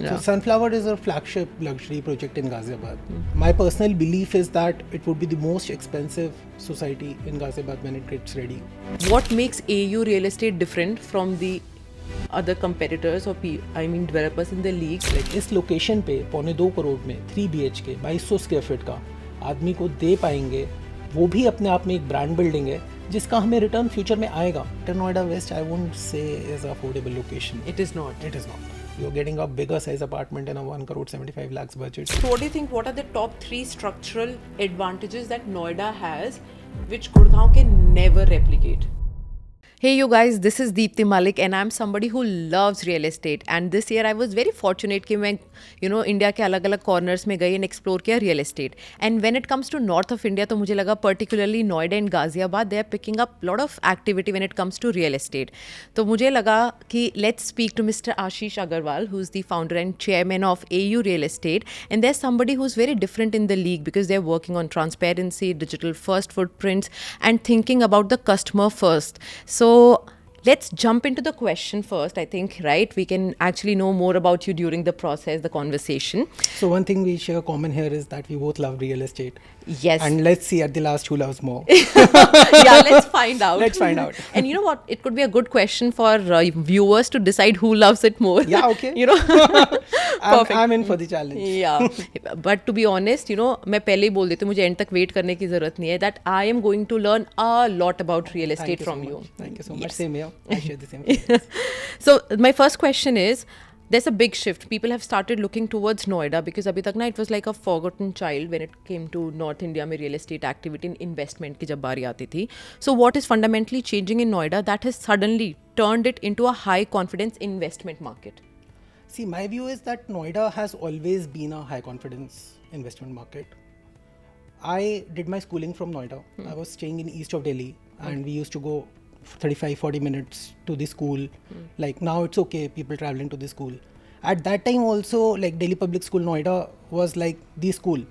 So Sunflower is a flagship luxury project in Ghaziabad. My personal belief is that it would be the most expensive society in Ghaziabad when it gets ready. What makes AU real estate different from the other competitors or developers in the league? Like इस location पे 2.25 करोड़ में 3 BHK 2200 square feet का आदमी को दे पाएंगे, वो भी अपने आप में एक ब्रांड बिल्डिंग है जिसका हमें रिटर्न फ्यूचर में आएगा. Noida waste I won't say is affordable location. It is not. It is not. You're getting a bigger size apartment in a 1 crore 75 lakhs budget. So what do you think, what are the top 3 structural advantages that Noida has which Gurgaon can never replicate? Hey you guys, this is Deepti Malik and I'm somebody who loves real estate, and this year I was very fortunate कि मैं India के अलग अलग corners में गई and explore किया real estate. And when it comes to north of India तो मुझे लगा particularly Noida and Ghaziabad they are picking up lot of activity when it comes to real estate. तो मुझे लगा कि let's speak to mister Ashish Agarwal who is the founder and chairman of AU Real Estate, and there's somebody who's very different in the league because they're working on transparency, digital first footprints and thinking about the customer first. So let's jump into the question first. I think, right, we can actually know more about you during the process, the conversation. So one thing we share common here is that we both love real estate. Yes. And let's see at the last who loves more. Yeah, let's find out. Let's find out. And you know what? It could be a good question for viewers to decide who loves it more. Yeah, okay. Perfect. I'm in for the challenge. Yeah. But to be honest, मैं पहले ही बोल देती हूँ, मुझे and तक wait करने की जरूरत नहीं है. That I am going to learn a lot about real estate from you. Thank you so much. Same here. I share the same feelings. So my first question is, there's a big shift. People have started looking towards Noida because abhi tak na it was like a forgotten child when it came to North India में real estate activity and investment की जब बारी आती थी. So what is fundamentally changing in Noida that has suddenly turned it into a high confidence investment market? See, my view is that Noida has always been a high confidence investment market. I did my schooling from Noida. I was staying in east of Delhi and we used to go 35-40 minutes to the school. Like now it's okay, people traveling to the school. At that time also, like Delhi Public School Noida was like the school.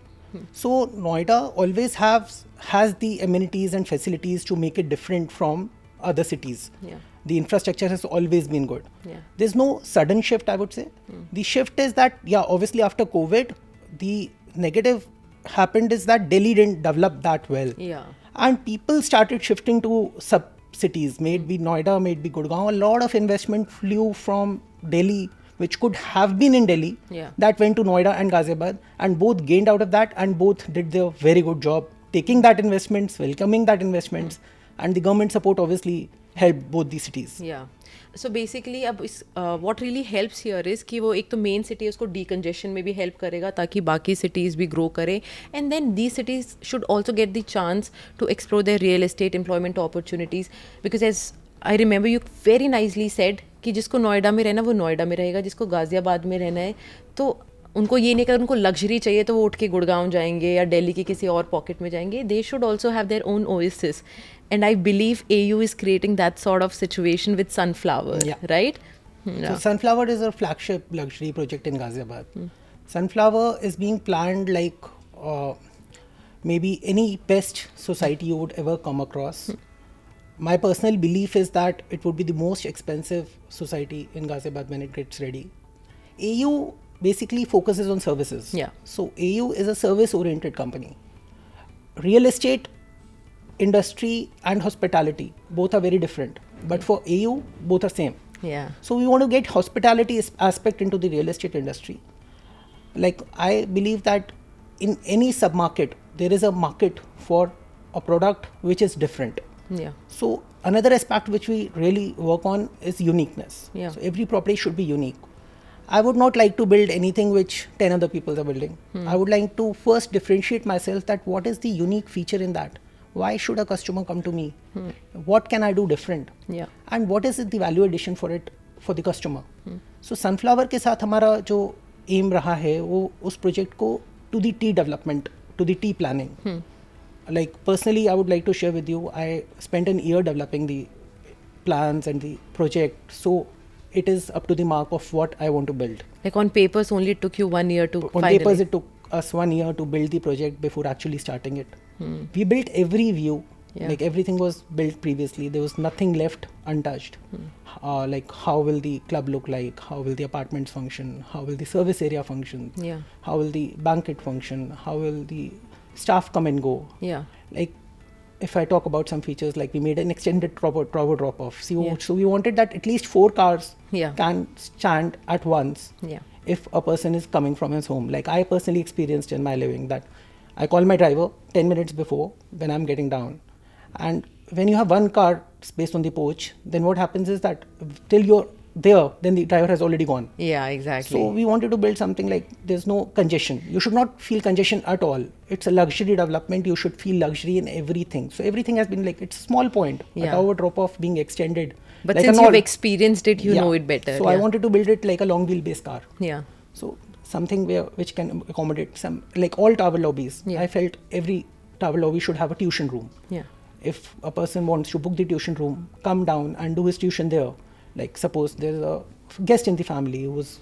So Noida always has the amenities and facilities to make it different from other cities. Yeah. The infrastructure has always been good. Yeah. There's no sudden shift, I would say. The shift is that, obviously after COVID, the negative happened is that Delhi didn't develop that well. Yeah. And people started shifting to sub-cities, may it be Noida, may it be Gurgaon. A lot of investment flew from Delhi, which could have been in Delhi, that went to Noida and Ghaziabad, and both gained out of that, and both did their very good job taking that investments, welcoming that investments, and the government support obviously helped both these cities. Yeah. So basically अब what really helps here is कि वो एक तो main city है उसको decongestion में भी help करेगा ताकि बाकी cities भी grow करें, and then these cities should also get the chance to explore their real estate employment opportunities, because as I remember you very nicely said कि जिसको नोएडा में रहना वो नोएडा में रहेगा, जिसको गाजियाबाद में रहना है तो उनको ये नहीं कर उनको लग्जरी चाहिए तो वो उठ के गुड़गांव जाएंगे या दिल्ली के किसी और पॉकेट में जाएंगे. They should also have their own oasis, and I believe AU is creating that sort of situation with Sunflower, right? So Sunflower is a flagship luxury project in Ghaziabad. Sunflower is being planned like maybe any best society you would ever come across. My personal belief is that it would be the most expensive society in Ghaziabad when it gets ready. AU basically focuses on services. Yeah. So AU is a service-oriented company. Real estate industry and hospitality both are very different, but for AU both are same. Yeah. So we want to get hospitality aspect into the real estate industry. Like I believe that in any sub-market there is a market for a product which is different. Yeah. So another aspect which we really work on is uniqueness. Yeah. So every property should be unique. I would not like to build anything which 10 other people are building. I would like to first differentiate myself that what is the unique feature in that. Why should a customer come to me? What can I do different? Yeah. And what is the value addition for it for the customer? So Sunflower के साथ हमारा जो aim रहा है वो उस project को to the tea development, to the tea planning. Like personally, I would like to share with you, I spent an year developing the plans and the project. So it is up to the mark of what I want to build. Like on papers only it took you 1 year to On papers it took us 1 year to build the project before actually starting it. We built every view Yeah. Like everything was built previously. There was nothing left untouched. Like how will the club look like? How will the apartments function? How will the service area function? Yeah. How will the banquet function? How will the staff come and go? Yeah. Like if I talk about some features, like we made an extended proper drop off. Yeah. So we wanted that at least 4 cars Yeah. can stand at once Yeah. if a person is coming from his home. Like I personally experienced in my living that I call my driver 10 minutes before when I'm getting down. And when you have one car spaced on the porch, then what happens is that till you're there, then the driver has already gone. Yeah, exactly. So we wanted to build something like there's no congestion. You should not feel congestion at all. It's a luxury development. You should feel luxury in everything. So everything has been like, it's a small point. Yeah. A tower drop off being extended. But like since a you've experienced it, you Yeah. know it better. So I wanted to build it like a long wheelbase car. Yeah. So something which can accommodate some, like all tower lobbies. Yeah. I felt every tower lobby should have a tuition room. Yeah. If a person wants to book the tuition room, come down and do his tuition there. Like suppose there's a guest in the family who's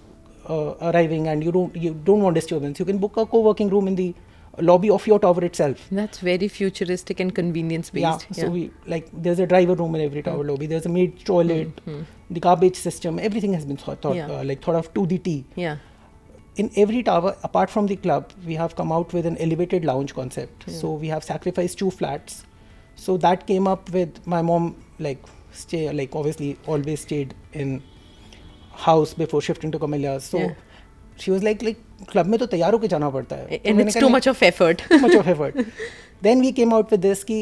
arriving and you don't want disturbance, you can book a co-working room in the lobby of your tower itself. That's very futuristic and convenience based. So we like there's a driver room in every tower lobby. There's a maid toilet, the garbage system. Everything has been thought of to the T. Yeah. In every tower, apart from the club, we have come out with an elevated lounge concept. Yeah. So we have sacrificed 2 flats. So that came up with my mom, obviously always stayed in house before shifting to Camellias. So Yeah. she was like club में तो तैयार होके जाना पड़ता है. And it's too much of effort. Too much of effort. Then we came out with this कि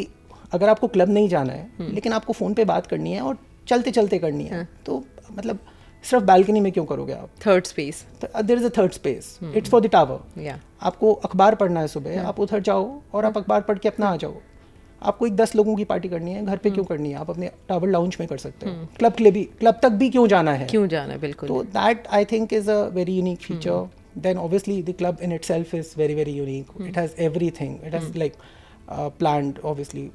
अगर आपको क्लब नहीं जाना है, लेकिन आपको फ़ोन पे बात करनी है और चलते चलते करनी है, तो मतलब सिर्फ बालकनी में क्यों करोगे आप? Third space. There is a third space. It's for the tower. Yeah. आपको अखबार पढ़ना है सुबह, आप उधर जाओ और आप अखबार पढ़ के अपना आ जाओ. आपको एक 10 लोगों की पार्टी करनी है, घर पे क्यों करनी है? आप अपने टावर लाउंज में कर सकते हो. क्लब तक भी क्यों जाना है? क्यों जाना है, बिल्कुल. So that I think is a very unique feature. Then obviously the club in itself is very, very unique. It has everything. It has planned, obviously,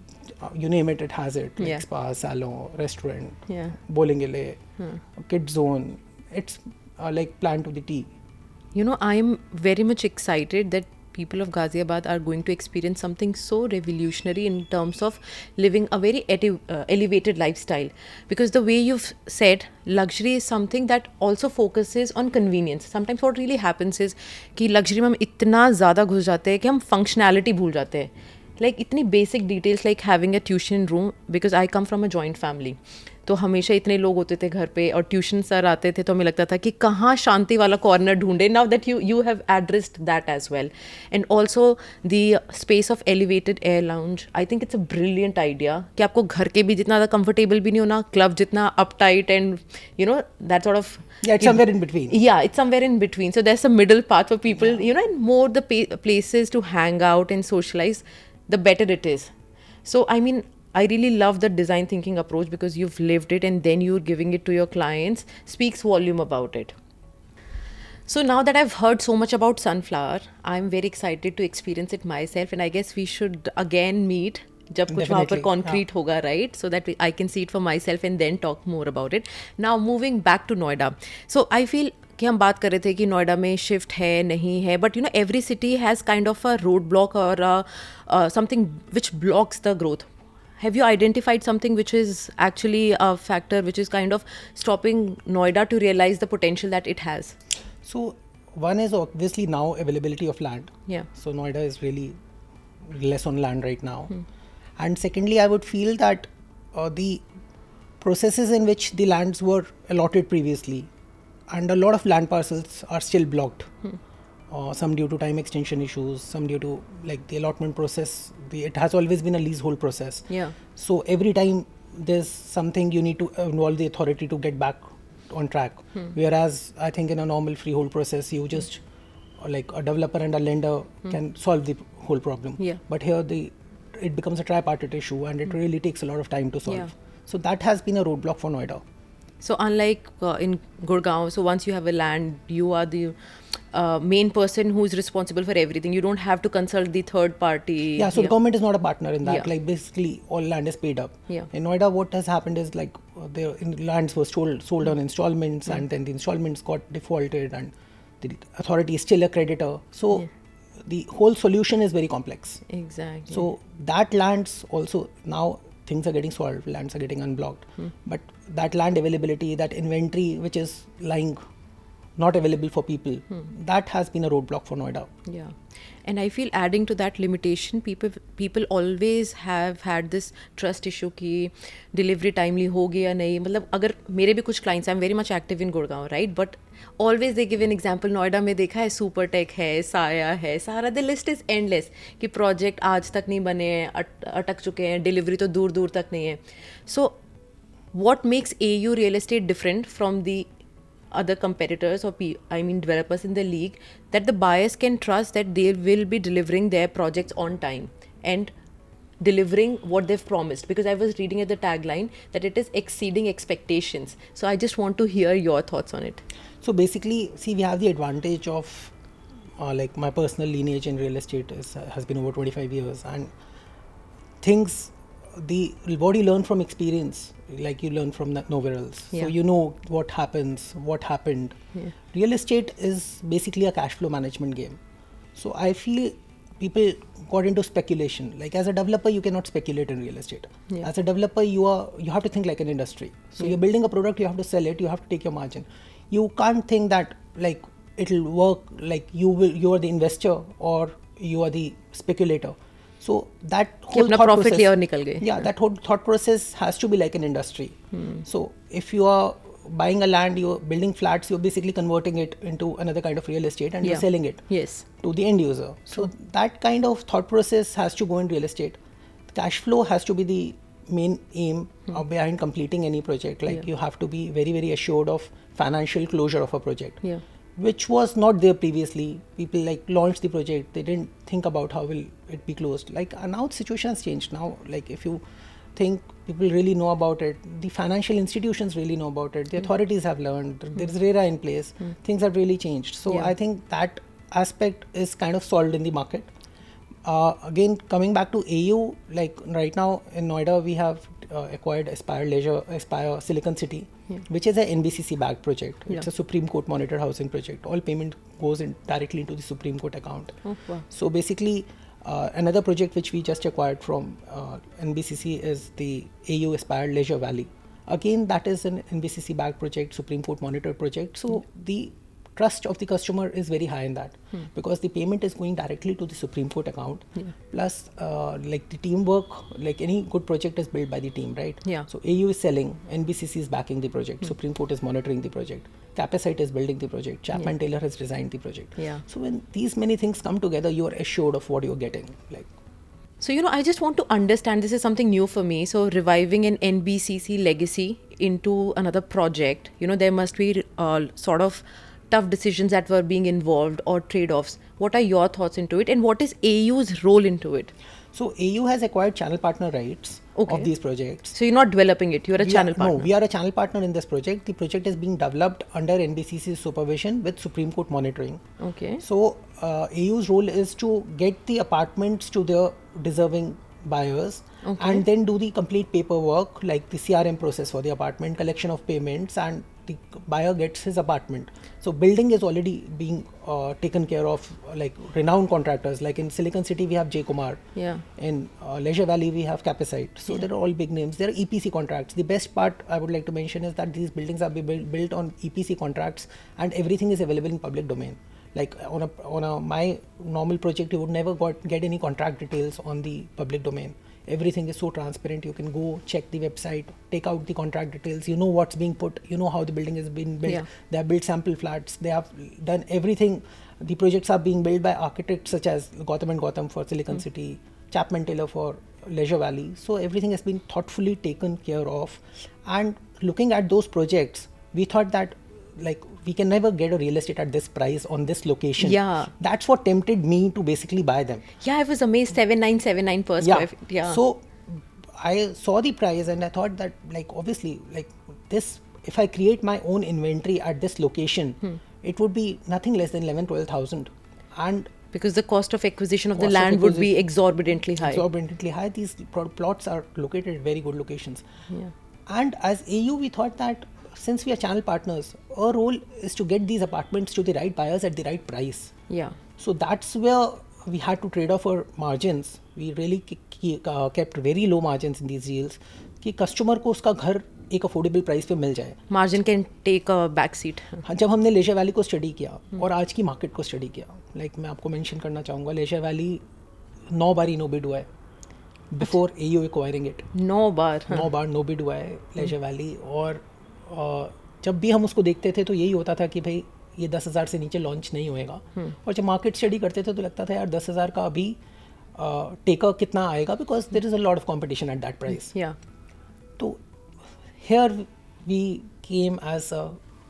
you name it, it has it. Like Yeah. spa, salon, restaurant, Yeah. bowling alley, kid zone. It's like planned to the T. You know, I'm very much excited that people of Ghaziabad are going to experience something so revolutionary in terms of living a very elevated lifestyle. Because the way you've said, luxury is something that also focuses on convenience. Sometimes what really happens is कि luxury में हम इतना ज़्यादा घुस जाते हैं कि हम functionality भूल जाते हैं. Like इतनी basic details like having a tuition room, because I come from a joint family. तो हमेशा इतने लोग होते थे घर पे और ट्यूशन सर आते थे तो हमें लगता था कि कहाँ शांति वाला कॉर्नर ढूंढे. Now that you have addressed that as well. And also the space of elevated air lounge, I think it's a brilliant idea कि आपको घर के भी जितना ज़्यादा कंफर्टेबल भी नहीं होना, क्लब जितना up tight and you know that sort of. Yeah, it's somewhere in between. Yeah, it's somewhere in between. So there's a middle path for people, you know, and more the places to hang out and socialize, the better it is. So, I mean, I really love the design thinking approach because you've lived it and then you're giving it to your clients, speaks volume about it. So now that I've heard so much about Sunflower, I'm very excited to experience it myself, and I guess we should again meet जब कुछ वहाँ पर concrete होगा, right? So that I can see it for myself and then talk more about it. Now moving back to Noida. So I feel कि हम बात कर रहे थे कि नोएडा में शिफ्ट है नहीं है, but you know every city has kind of a road block और something which blocks the growth. Have you identified something which is actually a factor which is kind of stopping Noida to realize the potential that it has? So one is obviously now availability of land. Yeah. So Noida is really less on land right now. And secondly, I would feel that the processes in which the lands were allotted previously, and a lot of land parcels are still blocked. Some due to time extension issues, some due to like the allotment process. It has always been a leasehold process. Yeah. So every time there's something, you need to involve the authority to get back on track. Whereas I think in a normal freehold process, you just like a developer and a lender can solve the whole problem. Yeah. But here it becomes a tripartite issue, and it really takes a lot of time to solve. Yeah. So that has been a roadblock for Noida. So unlike in Gurgaon, so once you have a land, you are the main person who is responsible for everything. You don't have to consult the third party. Yeah, so the government is not a partner in that. Yeah. Like basically all land is paid up. Yeah. In Noida, what has happened is like the lands were sold on installments, and then the installments got defaulted, and the authority is still a creditor. So the whole solution is very complex. Exactly. So that lands also, now things are getting solved, lands are getting unblocked. But that land availability, that inventory which is lying not available for people, that has been a roadblock for Noida. Yeah, and I feel adding to that limitation, people always have had this trust issue कि delivery timely होगी या नहीं. मतलब अगर मेरे भी कुछ clients, I'm very much active in Gurgaon, right? But always they give an example. Noida में देखा है Supertech है, साया है, सारा the list is endless कि project आज तक नहीं बने हैं, अटक चुके हैं, delivery तो दूर दूर तक नहीं है. So what makes AU real estate different from the other competitors or developers in the league, that the buyers can trust that they will be delivering their projects on time and delivering what they've promised? Because I was reading at the tagline that it is exceeding expectations. So I just want to hear your thoughts on it. So basically, see, we have the advantage of like my personal lineage in real estate has been over 25 years, and things, what you learn from experience, like you learn from nowhere else. Yeah. So you know what happens, what happened. Yeah. Real estate is basically a cash flow management game. So I feel people got into speculation. Like as a developer, you cannot speculate in real estate. Yeah. As a developer, you have to think like an industry. So you're building a product, you have to sell it, you have to take your margin. You can't think that like it'll work, like you are the investor or you are the speculator. So that whole thought profit process, nikal gaye. yeah, that whole thought process has to be like an industry. So if you are buying a land, you're building flats, you're basically converting it into another kind of real estate and you're selling it to the end user. So that kind of thought process has to go in real estate. Cash flow has to be the main aim behind completing any project. Like you have to be very, very assured of financial closure of a project. Yeah. Which was not there previously. People like launched the project, they didn't think about how will it be closed. Like now the situation has changed. Now, like if you think people really know about it, the financial institutions really know about it, the authorities have learned, there's RERA in place, things have really changed. So I think that aspect is kind of solved in the market. Again, coming back to AU, like right now in Noida, we have acquired Aspire Silicon City, which is a NBCC backed project. It's a Supreme Court monitored housing project. All payment goes in directly into the Supreme Court account. Oh, wow. So basically, another project which we just acquired from NBCC is the AU Aspire Leisure Valley. Again, that is an NBCC backed project, Supreme Court monitored project. So the trust of the customer is very high in that because the payment is going directly to the Supreme Court account. Plus, like the teamwork, like any good project is built by the team, right? Yeah. So AU is selling, NBCC is backing the project, Supreme Court is monitoring the project, Capacite is building the project, Chapman Taylor has designed the project. Yeah. So when these many things come together, you are assured of what you're getting. Like. So, I just want to understand, this is something new for me. So, reviving an NBCC legacy into another project, there must be sort of tough decisions that were being involved or trade-offs. What are your thoughts into it, and what is AU's role into it? So AU has acquired channel partner rights of these projects. So you're not developing it, you're a channel partner. No, we are a channel partner in this project. The project is being developed under NBCC's supervision with Supreme Court monitoring. Okay. So AU's role is to get the apartments to their deserving buyers and then do the complete paperwork, like the CRM process for the apartment, collection of payments, and the buyer gets his apartment. So building is already being taken care of, like renowned contractors. Like in Silicon City, we have J. Kumar. Yeah. In Leisure Valley, we have Capacite. So they're all big names. They're EPC contracts. The best part I would like to mention is that these buildings are built on EPC contracts, and everything is available in public domain. Like on my normal project, you would never get any contract details on the public domain. Everything is so transparent. You can go check the website, take out the contract details. You know what's being put. You know how the building is being built. Yeah. They have built sample flats. They have done everything. The projects are being built by architects such as Gautam and Gautam for Silicon City, Chapman Taylor for Leisure Valley. So everything has been thoughtfully taken care of. And looking at those projects, we thought that like we can never get a real estate at this price on this location. Yeah. That's what tempted me to basically buy them. Yeah, I was amazed, 7979 per square feet. Yeah. So I saw the price and I thought that like obviously like this, if I create my own inventory at this location, it would be nothing less than 11,000-12,000. And because the cost of acquisition of the land would be exorbitantly high. These plots are located at very good locations. Yeah. And as AU, we thought that since we are channel partners, our role is to get these apartments to the right buyers at the right price. Yeah. So that's where we had to trade off our margins. We really kept very low margins in these deals कि customer को उसका घर एक affordable price पे मिल जाए. Margin can take a back seat. हाँ, जब हमने लेजर वैली को स्टडी किया और आज की मार्केट को स्टडी किया, लाइक मैं आपको मेंशन करना चाहूँगा, लेजर वैली 9 बार नो बिड हुआ है बिफोर AU एक्वायरिंग इट. 9 बार. 9 बार नो बिड हुआ है लेजर वैली. और जब भी हम उसको देखते थे तो यही होता था कि भाई ये 10,000 से नीचे लॉन्च नहीं होएगा. और जब मार्केट स्टडी करते थे तो लगता था यार 10,000 का अभी टेकर कितना आएगा, because there is a lot of competition at that price. तो here we came as a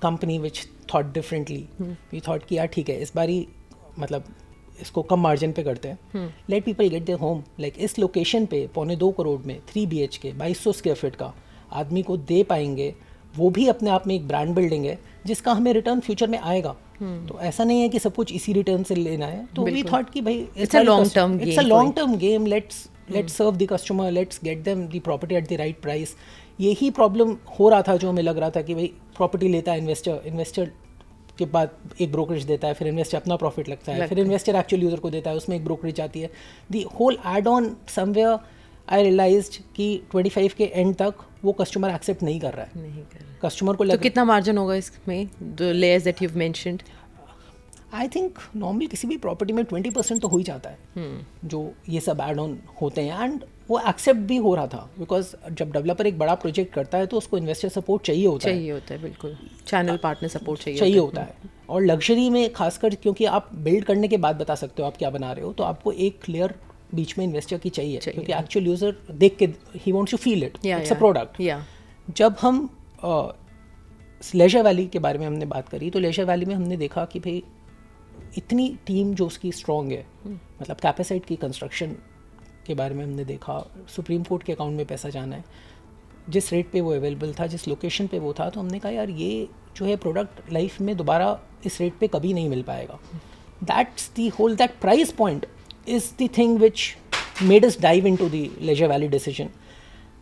company which thought differently. We thought कि यार ठीक है, इस बारी मतलब इसको कम मार्जिन पे करते हैं. Let people get their home. Like इस लोकेशन पे 2.25 करोड़ में 3 BHK 2200 स्क्वायर फीट का आदमी को दे पाएंगे. वो भी अपने आप में एक ब्रांड बिल्डिंग है जिसका हमें रिटर्न फ्यूचर में आएगा. तो ऐसा नहीं है कि सब कुछ इसी रिटर्न से लेना है. तो वी थॉट कि भाई it's a long term game. Let's serve the customer, let's get them the property at the right price. यही प्रॉब्लम हो रहा था जो हमें लग रहा था कि भाई प्रॉपर्टी लेता है इन्वेस्टर के बाद एक ब्रोकरेज देता है, फिर इन्वेस्टर अपना प्रॉफिट लगता है, फिर इन्वेस्टर एक्चुअल यूज़र को देता है, उसमें एक ब्रोकरेज आती है. The whole add on somewhere I realised कि 25 के एंड तक वो कस्टमर एक्सेप्ट नहीं कर रहा है. कस्टमर को तो कितना मार्जिन होगा इसमें, the layers that you have mentioned? I think normally किसी भी प्रॉपर्टी में 20% तो हो ही जाता है जो ये सब एड ऑन होते हैं. एंड वो एक्सेप्ट भी हो रहा था बिकॉज जब डेवलपर एक बड़ा प्रोजेक्ट करता है तो उसको इन्वेस्टर सपोर्ट चाहिए होता है. बिल्कुल चैनल पार्टनर सपोर्ट चाहिए होता है. और लग्जरी में खासकर क्योंकि आप बिल्ड करने के बाद बता सकते हो आप क्या बना रहे हो, तो आपको एक क्लियर बीच में इन्वेस्टर की चाहिए. क्योंकि एक्चुअल यूजर देख के ही wants to feel it, it's a product. जब हम लेजर वैली के बारे में हमने बात करी तो लेजर वैली में हमने देखा कि भाई इतनी टीम जो उसकी स्ट्रॉन्ग है, मतलब कैपेसाइट की कंस्ट्रक्शन के बारे में हमने देखा, सुप्रीम कोर्ट के अकाउंट में पैसा जाना है, जिस रेट पे वो अवेलेबल था, जिस लोकेशन पे वो था, तो हमने कहा यार ये जो है प्रोडक्ट लाइफ में दोबारा इस रेट पे कभी नहीं मिल पाएगा. That's the whole, that price point is the thing which made us dive into the leisure valley decision.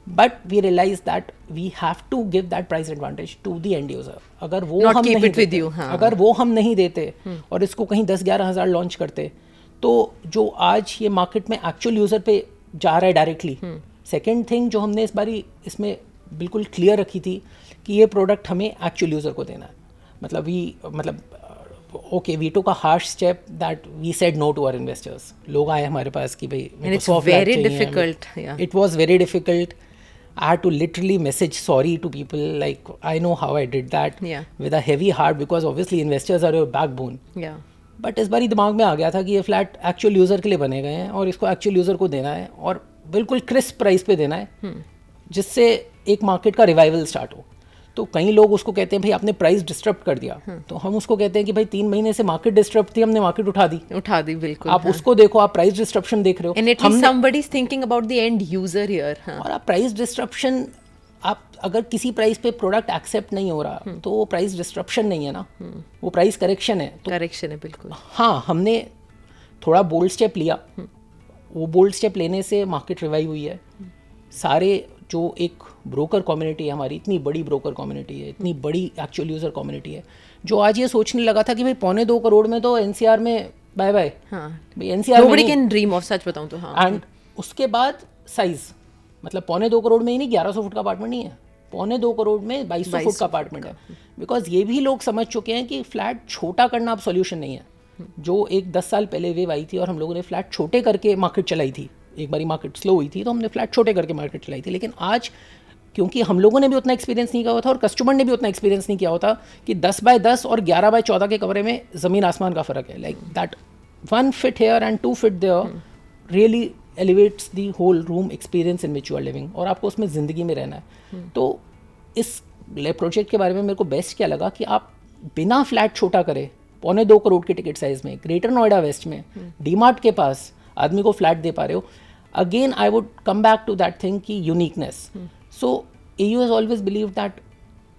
But we realized that we have to give that price advantage to the end user. अगर वो Not हम keep नहीं it with देते, you, हाँ. अगर वो हम नहीं देते और इसको कहीं 10-11 हज़ार लॉन्च करते, तो जो आज ये मार्केट में एक्चुअल यूज़र पे जा रहा है डायरेक्टली. सेकेंड थिंग जो हमने इस बारी इसमें बिल्कुल क्लियर रखी थी कि ये प्रोडक्ट हमें एक्चुअल यूज़र को देना है. मतलब okay, we took a harsh step that we said no to our investors. लोग आए हमारे पास कि भाई it's very difficult. It was very difficult. I had to literally message sorry to people. Like, I know how I did that with a heavy heart because obviously investors are your backbone. But इस बारी दिमाग में आ गया था कि ये flat actual user के लिए बने गए हैं और इसको एक्चुअल यूज़र को देना है और बिल्कुल क्रिस्प प्राइस पे देना है, जिससे एक मार्केट का रिवाइवल स्टार्ट हो. तो कई लोग उसको कहते हैं भाई आपने प्राइस डिस्टर्ब कर दिया. तो हम उसको कहते हैं कि भाई 3 महीने से मार्केट डिस्टर्ब थी, हमने मार्केट उठा दी. बिल्कुल. आप उसको देखो, आप प्राइस डिस्ट्रप्शन देख रहे हो. And at least somebody is thinking about the end user here. और आप प्राइस डिस्ट्रप्शन, आप अगर किसी प्राइस पे प्रोडक्ट एक्सेप्ट नहीं हो रहा तो वो प्राइस डिस्ट्रप्शन नहीं है ना, वो प्राइस करेक्शन है. तो करेक्शन है बिल्कुल. हाँ, हमने थोड़ा बोल्ड स्टेप लिया. वो बोल्ड स्टेप लेने से मार्केट रिवाइव हुई है. सारे जो एक ब्रोकर कम्युनिटी है हमारी, इतनी बड़ी ब्रोकर कम्युनिटी है, इतनी बड़ी एक्चुअल यूज़र कम्युनिटी है, जो आज ये सोचने लगा था कि भाई 2.25 करोड़ में तो एनसीआर में बाय बाय. भाई NCR nobody can dream of, सच बताऊं तो. हाँ. एंड उसके बाद साइज, मतलब 2.25 करोड़ में ही नहीं, 1100 फुट का अपार्टमेंट नहीं है, 2.25 करोड़ में 2200 फुट का अपार्टमेंट है. बिकॉज ये भी लोग समझ चुके हैं कि फ्लैट छोटा करना अब सोल्यूशन नहीं है. जो एक 10 साल पहले वेव आई थी और हम लोगों ने फ्लैट छोटे करके मार्केट चलाई थी, एक बारी मार्केट स्लो हुई थी तो हमने फ्लैट छोटे करके मार्केट चलाई थी. लेकिन आज क्योंकि हम लोगों ने भी उतना एक्सपीरियंस नहीं किया हुआ था और कस्टमर ने भी उतना एक्सपीरियंस नहीं किया होता कि 10 बाय 10 और 11 बाय 14 के कमरे में ज़मीन आसमान का फ़र्क है. Like that 1 feet here and 2 feet there really elevates the whole room experience in which you are living. और आपको उसमें ज़िंदगी में रहना है. तो इस प्रोजेक्ट के बारे में मेरे को बेस्ट क्या लगा कि आप बिना फ्लैट छोटा करे 2.25 करोड़ के टिकट साइज़ में ग्रेटर नोएडा वेस्ट में डीमार्ट के पास आदमी को फ्लैट दे पा रहे हो. Again I would come back to that thing की uniqueness. So AU has always believed that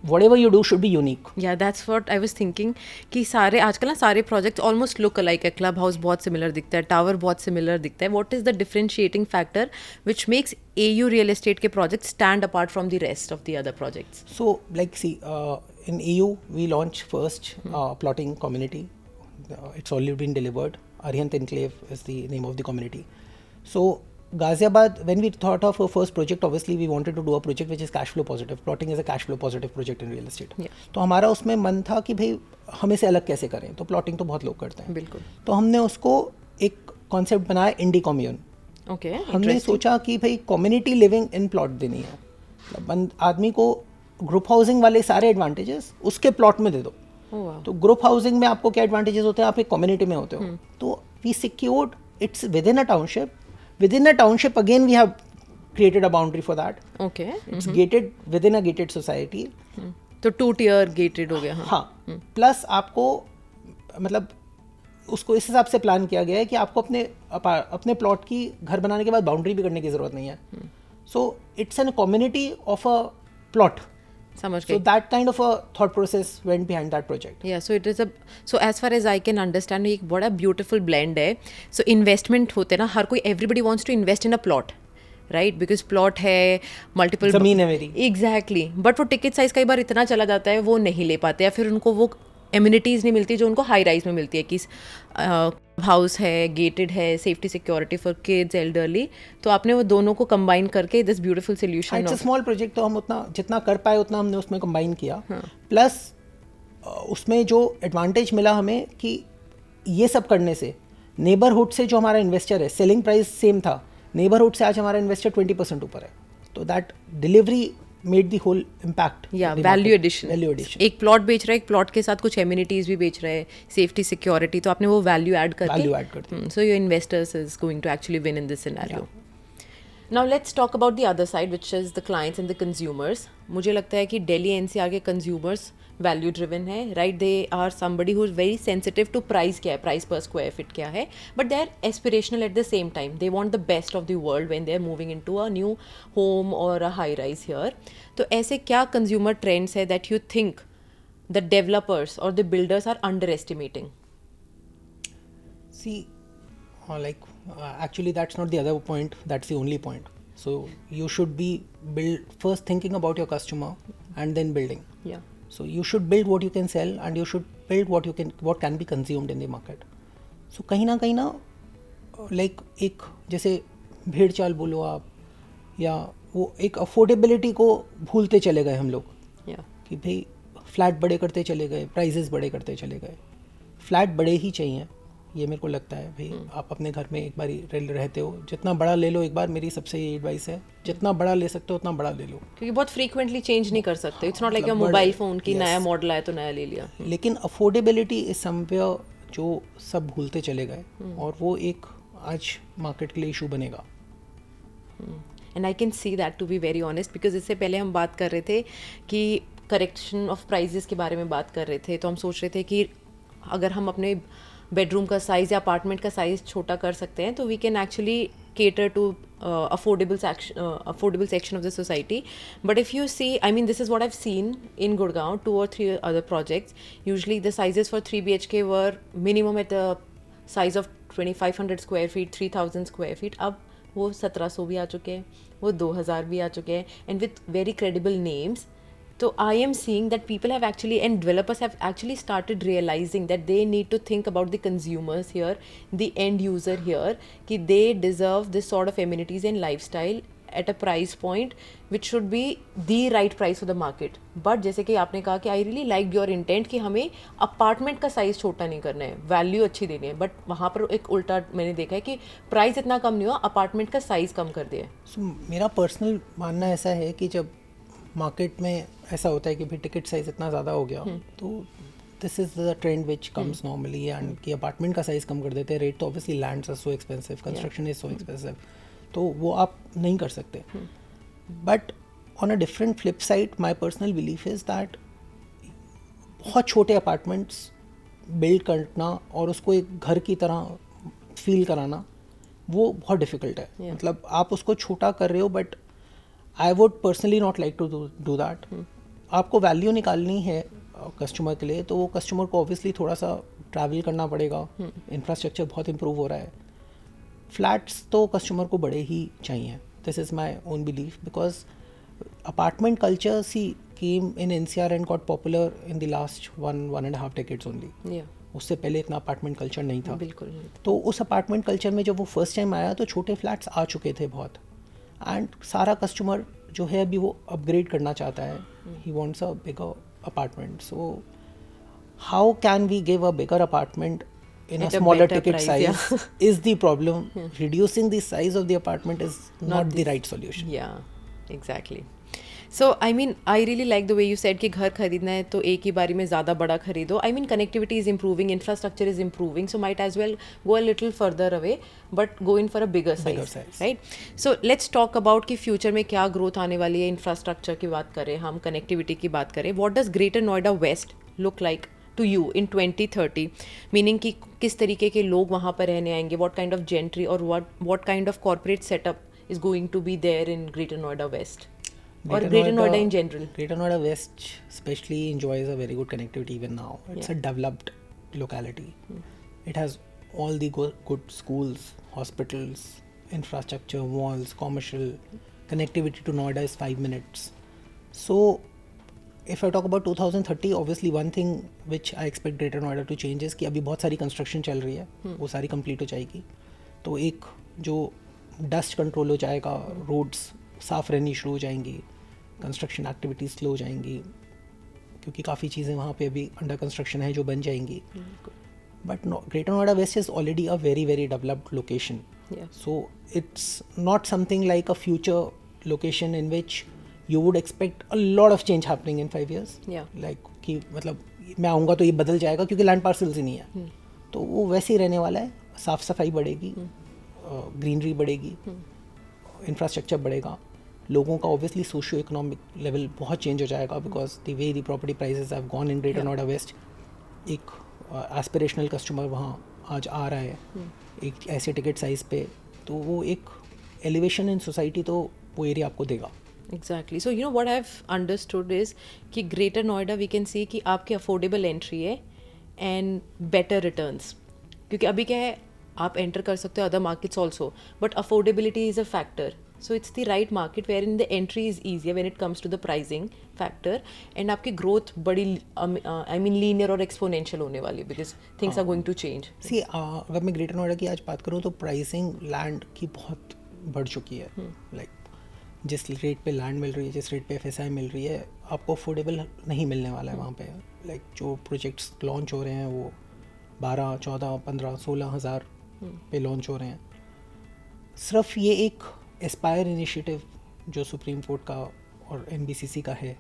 whatever you do should be unique. Yeah, that's what I was thinking. कि सारे आजकल ना सारे प्रोजेक्ट्स ऑलमोस्ट लुक अलाइक है. Club house बहुत similar दिखता है, टावर बहुत सिमिलर दिखता है. What is the differentiating factor which makes AU real estate के project stand apart from the rest of the other projects? So like see, in AU we launched first plotting community. it's already been delivered. Arihant Enclave is the name of the community. So Ghaziabad, when we thought of our first project, obviously we wanted to do a project which is cash flow positive. Plotting is a cash flow positive project in real estate. तो हमारा उसमें मन था कि भाई हमें से अलग कैसे करें, तो प्लॉटिंग तो बहुत लोग करते हैं. बिल्कुल. तो हमने उसको एक कॉन्सेप्ट बनाया इंडी कॉम्यून. ओके. हमने सोचा कि भाई कम्युनिटी लिविंग इन प्लॉट देनी है. मतलब आदमी को ग्रुप हाउसिंग वाले सारे एडवांटेजेस उसके प्लॉट में दे दो. तो ग्रुप हाउसिंग में आपको क्या एडवांटेजेस होते हैं, आप एक कम्युनिटी में होते हो. तो we secured it's within a township. Within a township, again, we have created a boundary for that. Okay. It's gated within a gated society. तो 2-tier gated हो गया. हाँ. प्लस आपको मतलब उसको इस हिसाब से प्लान किया गया है कि आपको अपने प्लॉट की घर बनाने के बाद बाउंड्री भी करने की जरूरत नहीं है. So it's an community of a plot. समझ गए. So that kind of a thought process went behind that project. Yeah, so it is so as far as I can understand, एक बड़ा beautiful blend है. So investment होते हैं ना, हर कोई everybody wants to invest in a plot, right? Because plot है, multiple ज़मीन है मेरी. Exactly. But वो ticket size कई बार इतना चला जाता है, वो नहीं ले पाते या फिर उनको वो एम्यूनिटीज़ नहीं मिलती जो उनको हाई राइज में मिलती है कि हाउस है, गेटेड है, safety security for kids, elderly. तो आपने वो दोनों को कंबाइन करके this beautiful solution. It's a small project, तो हम उतना जितना कर पाए उतना हमने उसमें कंबाइन किया. प्लस उसमें जो एडवांटेज मिला हमें कि ये सब करने से नेबरहुड से जो हमारा इन्वेस्टर है, सेलिंग प्राइस सेम था, नेबरहुड से आज हमारा इन्वेस्टर 20% ऊपर है. तो that delivery made the whole impact. या वैल्यू एडिशन. एक प्लॉट बेच रहा है, एक प्लॉट के साथ कुछ एम्यूनिटीज भी बेच रहे हैं, सेफ्टी सिक्योरिटी, तो आपने वो वैल्यू ऐड करके so your investors is going to actually win in this scenario. Now let's talk about the other side which is the clients and the consumers. मुझे लगता है कि दिल्ली एनसीआर के कंज्यूमर्स वैल्यू ड्रिवन है, right? They are somebody who is very sensitive to price. क्या है price पर square feet क्या है, but they are aspirational at the same time. They want the best of the world when they are moving into a new home और a high rise here. तो ऐसे क्या consumer trends है that you think the developers और the builders are underestimating? See, actually that's not the other point, that's the only point. So you should be first thinking about your customer and then building. Yeah. So you should build what you can sell and you should build what can be consumed in the market. So कहीं ना like एक जैसे भेड़ चाल बोलो आप, या वो एक अफोर्डेबिलिटी को भूलते चले गए हम लोग. Yeah. कि भाई फ्लैट बड़े करते चले गए, प्राइजेस बड़े करते चले गए. फ्लैट बड़े ही चाहिए, ये मेरे को लगता है. भाई आप अपने घर में एक बार रहते हो, जितना बड़ा ले लो एक बार. मेरी सबसे ये एडवाइस है, जितना बड़ा ले सकते हो उतना बड़ा ले लो, क्योंकि बहुत फ्रीक्वेंटली चेंज नहीं कर सकते. It's not like your mobile phone की नया मॉडल आया तो नया ले लिया. लेकिन अफोर्डेबिलिटी इज समवेयर जो सब भूलते चले गए, और वो एक आज मार्केट के लिए इशू बनेगा. And I can see that, to be very honest, because इससे पहले हम बात कर रहे थे कि करेक्शन ऑफ प्राइजेस के बारे में बात कर रहे थे, तो हम सोच रहे थे कि अगर हम अपने बेडरूम का साइज़ या अपार्टमेंट का साइज़ छोटा कर सकते हैं तो we can actually cater to affordable section of the society. But if you see, I mean, this is what I've seen in Gurgaon, 2 or 3 other projects. Usually the sizes for 3 BHK were minimum at the size of 2500 square feet, 3000 square feet. अब वो 1700 भी आ चुके हैं, वो 2000 भी आ चुके हैं, and with very credible names. So I am seeing that people have actually, and developers have actually started realizing that they need to think about the consumers here, the end user here, कि they deserve this sort of amenities and lifestyle at a price point which should be the right price for the market. But जैसे कि आपने कहा कि I really liked your intent कि हमें apartment का size छोटा नहीं करना है, वैल्यू अच्छी देनी है. बट वहाँ पर एक उल्टा मैंने देखा है कि प्राइस इतना कम नहीं हुआ, अपार्टमेंट का साइज़ कम कर दिया. So मेरा पर्सनल मानना ऐसा है कि जब मार्केट में ऐसा होता है कि भाई टिकट साइज़ इतना ज़्यादा हो गया, तो this is the trend which comes normally, and कि अपार्टमेंट का साइज़ कम कर देते हैं. रेट तो obviously lands are so expensive, construction is so expensive, तो वो आप नहीं कर सकते. But on a different flip side, my personal belief is that बहुत छोटे अपार्टमेंट्स बिल्ड करना और उसको एक घर की तरह फील कराना वो बहुत डिफ़िकल्ट है. मतलब आप उसको छोटा कर रहे हो, but I would personally not like to do that. आपको वैल्यू निकालनी है कस्टमर के लिए, तो वो कस्टमर को ऑब्वियसली थोड़ा सा ट्रैवल करना पड़ेगा. इंफ्रास्ट्रक्चर बहुत इम्प्रूव हो रहा है. फ्लैट्स तो कस्टमर को बड़े ही चाहिए. This is my own belief, because apartment culture see came in NCR and got popular in the last 1.5 decades only. Yeah. उससे पहले इतना अपार्टमेंट कल्चर नहीं था. बिल्कुल नहीं. तो उस अपार्टमेंट कल्चर में जब वो फर्स्ट टाइम आया तो छोटे फ्लैट्स आ चुके थे बहुत, एंड सारा कस्टमर जो है अभी वो अपग्रेड करना चाहता है. He wants a bigger apartment. So how can we give a bigger apartment in At a a smaller better ticket price, size yeah. is the problem. Reducing the size of the apartment is not the right solution. Yeah, exactly. So, I mean, I really like the way you said कि घर खरीदना है तो एक ही बारी में ज़्यादा बड़ा खरीदो. I mean, connectivity is improving, infrastructure is improving, so might as well go a little further away, but go in for a bigger size. Right? So, let's talk about कि future में क्या growth आने वाली है. Infrastructure की बात करें, हम connectivity की बात करें. What does Greater Noida West look like to you in 2030? Meaning कि किस तरीके के लोग वहाँ पर रहने आएंगे, what kind of gentry or what kind of corporate setup is going to be there in Greater Noida West or Greater Noida in general? Greater Noida West especially enjoys a very good connectivity even now. It's a developed locality. It has all the good schools, hospitals, infrastructure, malls, commercial. Connectivity to Noida is 5 minutes. So if I talk about 2030, obviously one thing which I expect Greater Noida to change is कि अभी बहुत सारी construction चल रही है, वो सारी complete हो जाएगी, तो एक जो डस्ट कंट्रोल हो जाएगा, रोड्स साफ़ रहनी शुरू हो जाएंगी, कंस्ट्रक्शन एक्टिविटीज़ स्लो हो जाएंगी, क्योंकि काफ़ी चीज़ें वहाँ पे अभी अंडर कंस्ट्रक्शन है जो बन जाएंगी. But Greater Noida West is already a very very developed location. So it's not something like a future location in which you would expect a lot of change happening in 5 years. Like कि मतलब मैं आऊँगा तो ये बदल जाएगा क्योंकि land parcels ही नहीं है. तो वो वैसे ही रहने वाला है. साफ़ सफाई बढ़ेगी, ग्रीनरी बढ़ेगी, इंफ्रास्ट्रक्चर बढ़ेगा, लोगों का ऑब्वियसली सोशियो इकोनॉमिक लेवल बहुत चेंज हो जाएगा because the way the property prices have gone in Greater Noida West. एक एस्पिरेशनल कस्टमर वहाँ आज आ रहा है एक ऐसे टिकट साइज़ पे, तो वो एक एलिवेशन इन सोसाइटी तो वो एरिया आपको देगा. Exactly. So, you know what I've understood is कि Greater Noida we can see कि आपकी affordable entry है and better returns. क्योंकि अभी क्या है, आप enter कर सकते हो other markets also, but affordability is a factor. So, it's the right market wherein the entry is easier when it comes to the pricing factor and आपकी growth बड़ी I mean linear और exponential होने वाली because things are going to change. See, अगर मैं Greater Noida की आज बात करूँ तो pricing land की बहुत बढ़ चुकी है. Like जिस रेट पे लैंड मिल रही है, जिस रेट पे FSI मिल रही है, आपको अफोर्डेबल नहीं मिलने वाला है वहाँ पे. लाइक जो प्रोजेक्ट्स लॉन्च हो रहे हैं वो 12, 14, 15, 16 हज़ार पे लॉन्च हो रहे हैं. सिर्फ ये एक एस्पायर इनिशिएटिव जो सुप्रीम कोर्ट का और NBCC का है,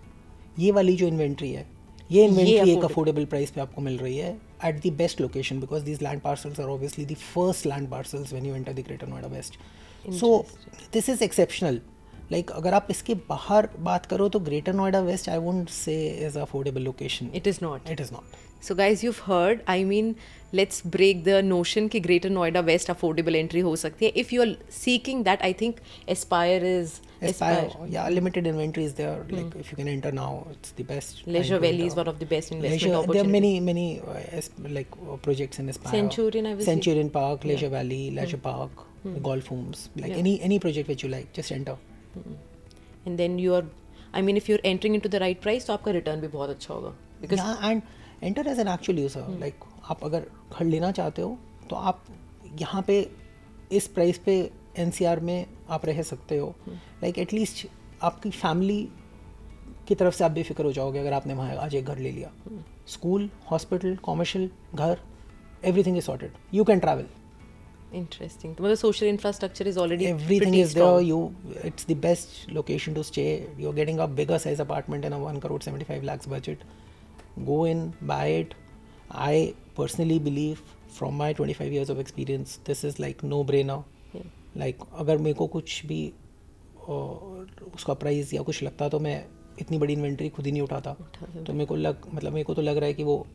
ये वाली जो इन्वेंट्री है, ये इन्वेंट्री एक अफोर्डेबल प्राइस पे आपको मिल रही है at the best location because these land parcels are obviously the first land parcels when you enter the Greater Noida West. So this is exceptional. Like अगर आप इसके बाहर बात करो तो Greater Noida waste I won't say is affordable location. It is not. It is not. So guys, you've heard. I mean, let's break the notion कि Greater Noida West affordable entry हो सकती है. If you're seeking that, I think Aspire is yeah, limited inventory is there. Like if you can enter now, it's the best. Leisure Valley is one of the best investment opportunities. There are many projects in Aspire. Centurion Park, Leisure Valley, Leisure Park, golf homes. Like any project which you like, just enter. And then I mean, if you're entering into the right price, तो आपका return भी बहुत अच्छा होगा. Because and enter as an actual user. Like आप अगर घर लेना चाहते हो तो आप यहाँ पे इस प्राइस पे NCR में आप रह सकते हो. Like at least आपकी फैमिली की तरफ से आप बेफिक्र हो जाओगे अगर आपने वहाँ आज एक घर ले लिया. स्कूल, हॉस्पिटल, कॉमर्शियल, घर, everything is sorted. You can travel. Interesting. The social infrastructure is already everything pretty is strong. there. It's the best location to stay. You're getting a bigger size apartment in a 1 crore 75 lakhs budget. Go in, buy it. I personally believe from my 25 years of experience, this is like no brainer. Like अगर मेरे को कुछ भी उसका price या कुछ लगता तो मैं इतनी बड़ी इन्वेंट्री खुद ही नहीं उठाता. तो मेरे को तो लग रहा है कि वो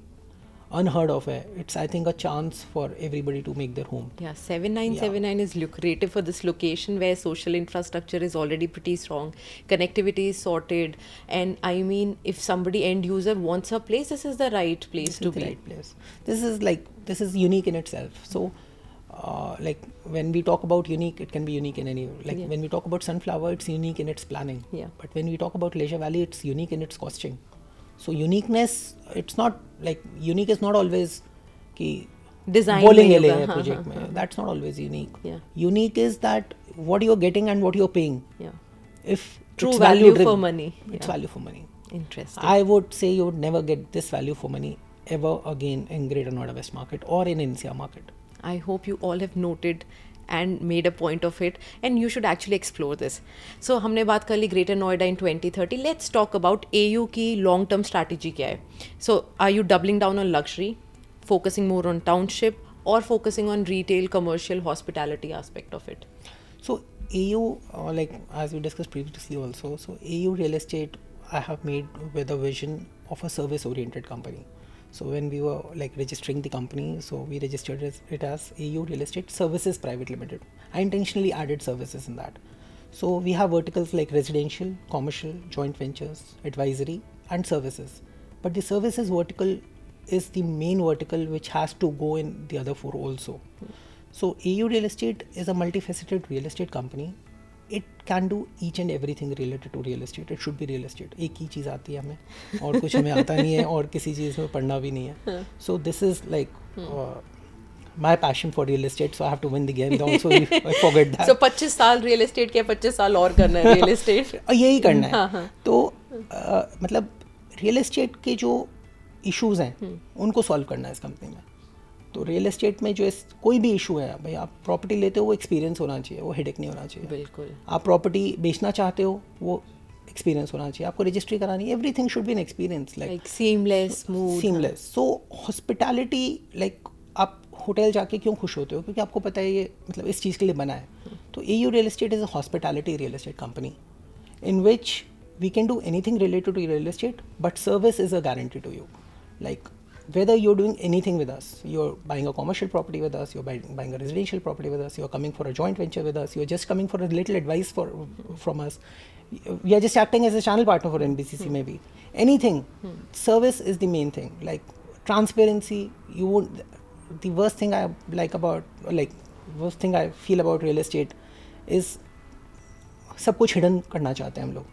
unheard of है. It's I think a chance for everybody to make their home. Yeah, 7979 is lucrative for this location where social infrastructure is already pretty strong, connectivity is sorted, and I mean, if somebody end user wants a place, this is the right place to be. Right place. This is unique in itself. So, like when we talk about unique, it can be unique in any. Like when we talk about Sunflower, it's unique in its planning. Yeah. But when we talk about Leisure Valley, it's unique in its costing. So uniqueness, it's not like unique is not always कि Design बोलेंगे में ले होगा, हाँ, project हाँ, में, that's not always unique. Yeah. Unique is that what you are getting and what you are paying. Yeah. If True it's value for driven, money. it's Yeah. value for money. Interesting. I would say you would never get this value for money ever again in Greater Noida West market or in NCR market. I hope you all have noted and made a point of it, and you should actually explore this. So हमने बात कर ली Greater Noida in 2030. Let's talk about AU की long term strategy क्या है. So are you doubling down on luxury, focusing more on township, or focusing on retail, commercial, hospitality aspect of it? So AU, like as we discussed previously also, so AU Real Estate I have made with a vision of a service-oriented company. So when we were like registering the company, so we registered it as AU Real Estate Services Private Limited. I intentionally added services in that. So we have verticals like residential, commercial, joint ventures, advisory, and services. But the services vertical is the main vertical which has to go in the other four also. So AU Real Estate is a multifaceted real estate company. It can do each and everything related to real estate. It should be real estate. एक ही चीज़ आती है हमें और कुछ हमें आता नहीं है और किसी चीज़ में पढ़ना भी नहीं है. So this is like my passion for real estate. So I have to win the game. Also I forget that. So 25 साल real estate के 25 साल और करना है real estate. यही करना है. तो मतलब रियल एस्टेट के जो इश्यूज हैं उनको सॉल्व करना है इस कंपनी में. तो रियल एस्टेट में जो कोई भी इशू है भाई, आप प्रॉपर्टी लेते हो वो एक्सपीरियंस होना चाहिए, वो हेडेक नहीं होना चाहिए. बिल्कुल. आप प्रॉपर्टी बेचना चाहते हो वो एक्सपीरियंस होना चाहिए. आपको रजिस्ट्री करानी है, everything should be an experience, like seamless, smooth, seamless. So hospitality, like आप होटल जाके क्यों खुश होते हो? क्योंकि आपको पता है ये मतलब इस चीज़ के लिए बना है. तो AU real estate is a hospitality real estate company in which we can do anything related to real estate, but service is a guarantee to you. Like whether you're doing anything with us, you're buying a commercial property with us, you're buying a residential property with us, you're coming for a joint venture with us, you're just coming for a little advice from us, we are just acting as a channel partner for NBCC maybe. Anything, service is the main thing. Like transparency, you won't. The worst thing I feel about real estate is सब कुछ hidden करना चाहते हैं हम लोग.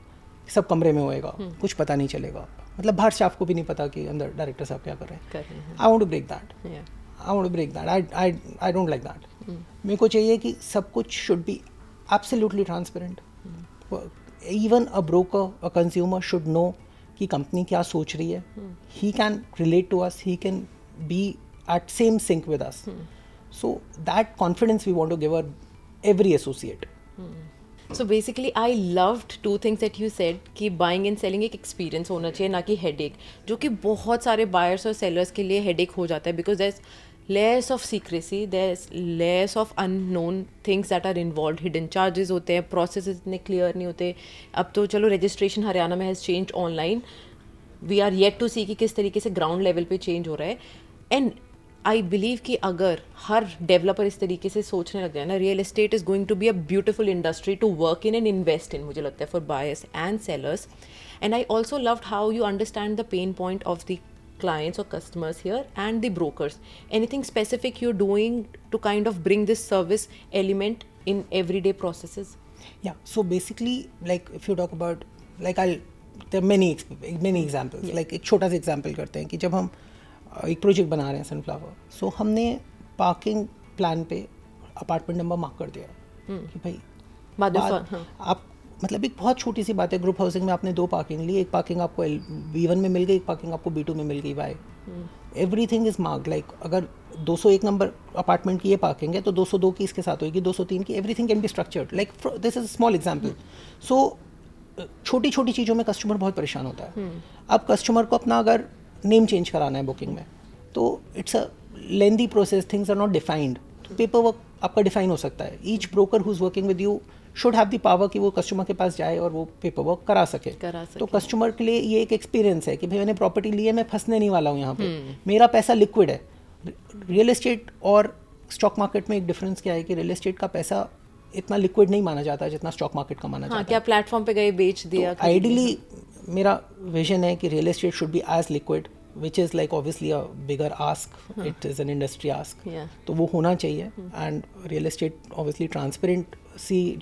सब कमरे में होएगा, कुछ पता नहीं चलेगा. मतलब बाहर स्टाफ को भी नहीं पता कि अंदर डायरेक्टर साहब क्या कर रहे हैं. I want to break that. I want to break that. I don't like that. मेरे को चाहिए कि सब कुछ should be absolutely transparent. Even a broker, a consumer should know कि कंपनी क्या सोच रही है. He can relate to us, he can be at same sync with us. So that confidence we want to give every associate. So basically I loved two things that you said कि buying and selling एक experience होना चाहिए, ना कि headache, जो कि बहुत सारे buyers और sellers के लिए headache हो जाता है, because there's layers of secrecy, there's layers of unknown things that are involved, hidden charges होते हैं, processes इतने clear नहीं होते. अब तो चलो registration हरियाणा में has changed online, we are yet to see कि किस तरीके से ground level पे change हो रहा है. And आई बिलीव कि अगर हर डेवलपर इस तरीके से सोचने लग जाए ना, real estate is going to be a beautiful industry to work in and invest in, मुझे लगता है, for buyers and sellers. And I also loved how you understand the pain point of the clients or customers here and the brokers. Anything specific you're doing to kind of bring this service element in everyday processes? Yeah, so basically, like if you talk about, like there are many examples. Yeah. Like एक छोटा सा example करते हैं कि जब हम एक project बना रहे हैं सनफ्लावर, सो हमने पार्किंग प्लान पे अपार्टमेंट नंबर मार्क कर दिया कि भाई आप मतलब एक बहुत छोटी सी बात है, ग्रुप हाउसिंग में आपने 2 पार्किंग ली, एक पार्किंग आपको B1 में मिल गई, एक पार्किंग आपको B2 में मिल गई. Why? Everything is marked. Like अगर 201 नंबर अपार्टमेंट की ये पार्किंग है तो 202 की इसके साथ होगी, 203 की. Everything can be structured. Like this is small example. So छोटी छोटी चीज़ों में कस्टमर बहुत परेशान होता है. अब कस्टमर को अपना अगर नेम चेंज कराना है बुकिंग में, तो it's a lengthy process, things are not defined. Paper work आपका डिफाइन हो सकता है. Each broker who is working with you should have the power कि वो कस्टमर के पास जाए और वो पेपर वर्क करा सके. तो कस्टमर के लिए ये एक एक्सपीरियंस है कि भाई मैंने प्रॉपर्टी ली है, मैं फंसने नहीं वाला हूँ यहाँ पे, मेरा पैसा लिक्विड है. रियल एस्टेट और स्टॉक मार्केट में एक डिफरेंस क्या है कि रियल एस्टेट का पैसा इतना लिक्विड नहीं माना जाता जितना स्टॉक मार्केट का माना जाता है. क्या प्लेटफॉर्म पे गए बेच दिया. आइडियली मेरा विजन है कि real estate should be as liquid, which is like obviously a bigger ask. It is an industry ask. तो वो होना चाहिए. And real estate obviously transparent.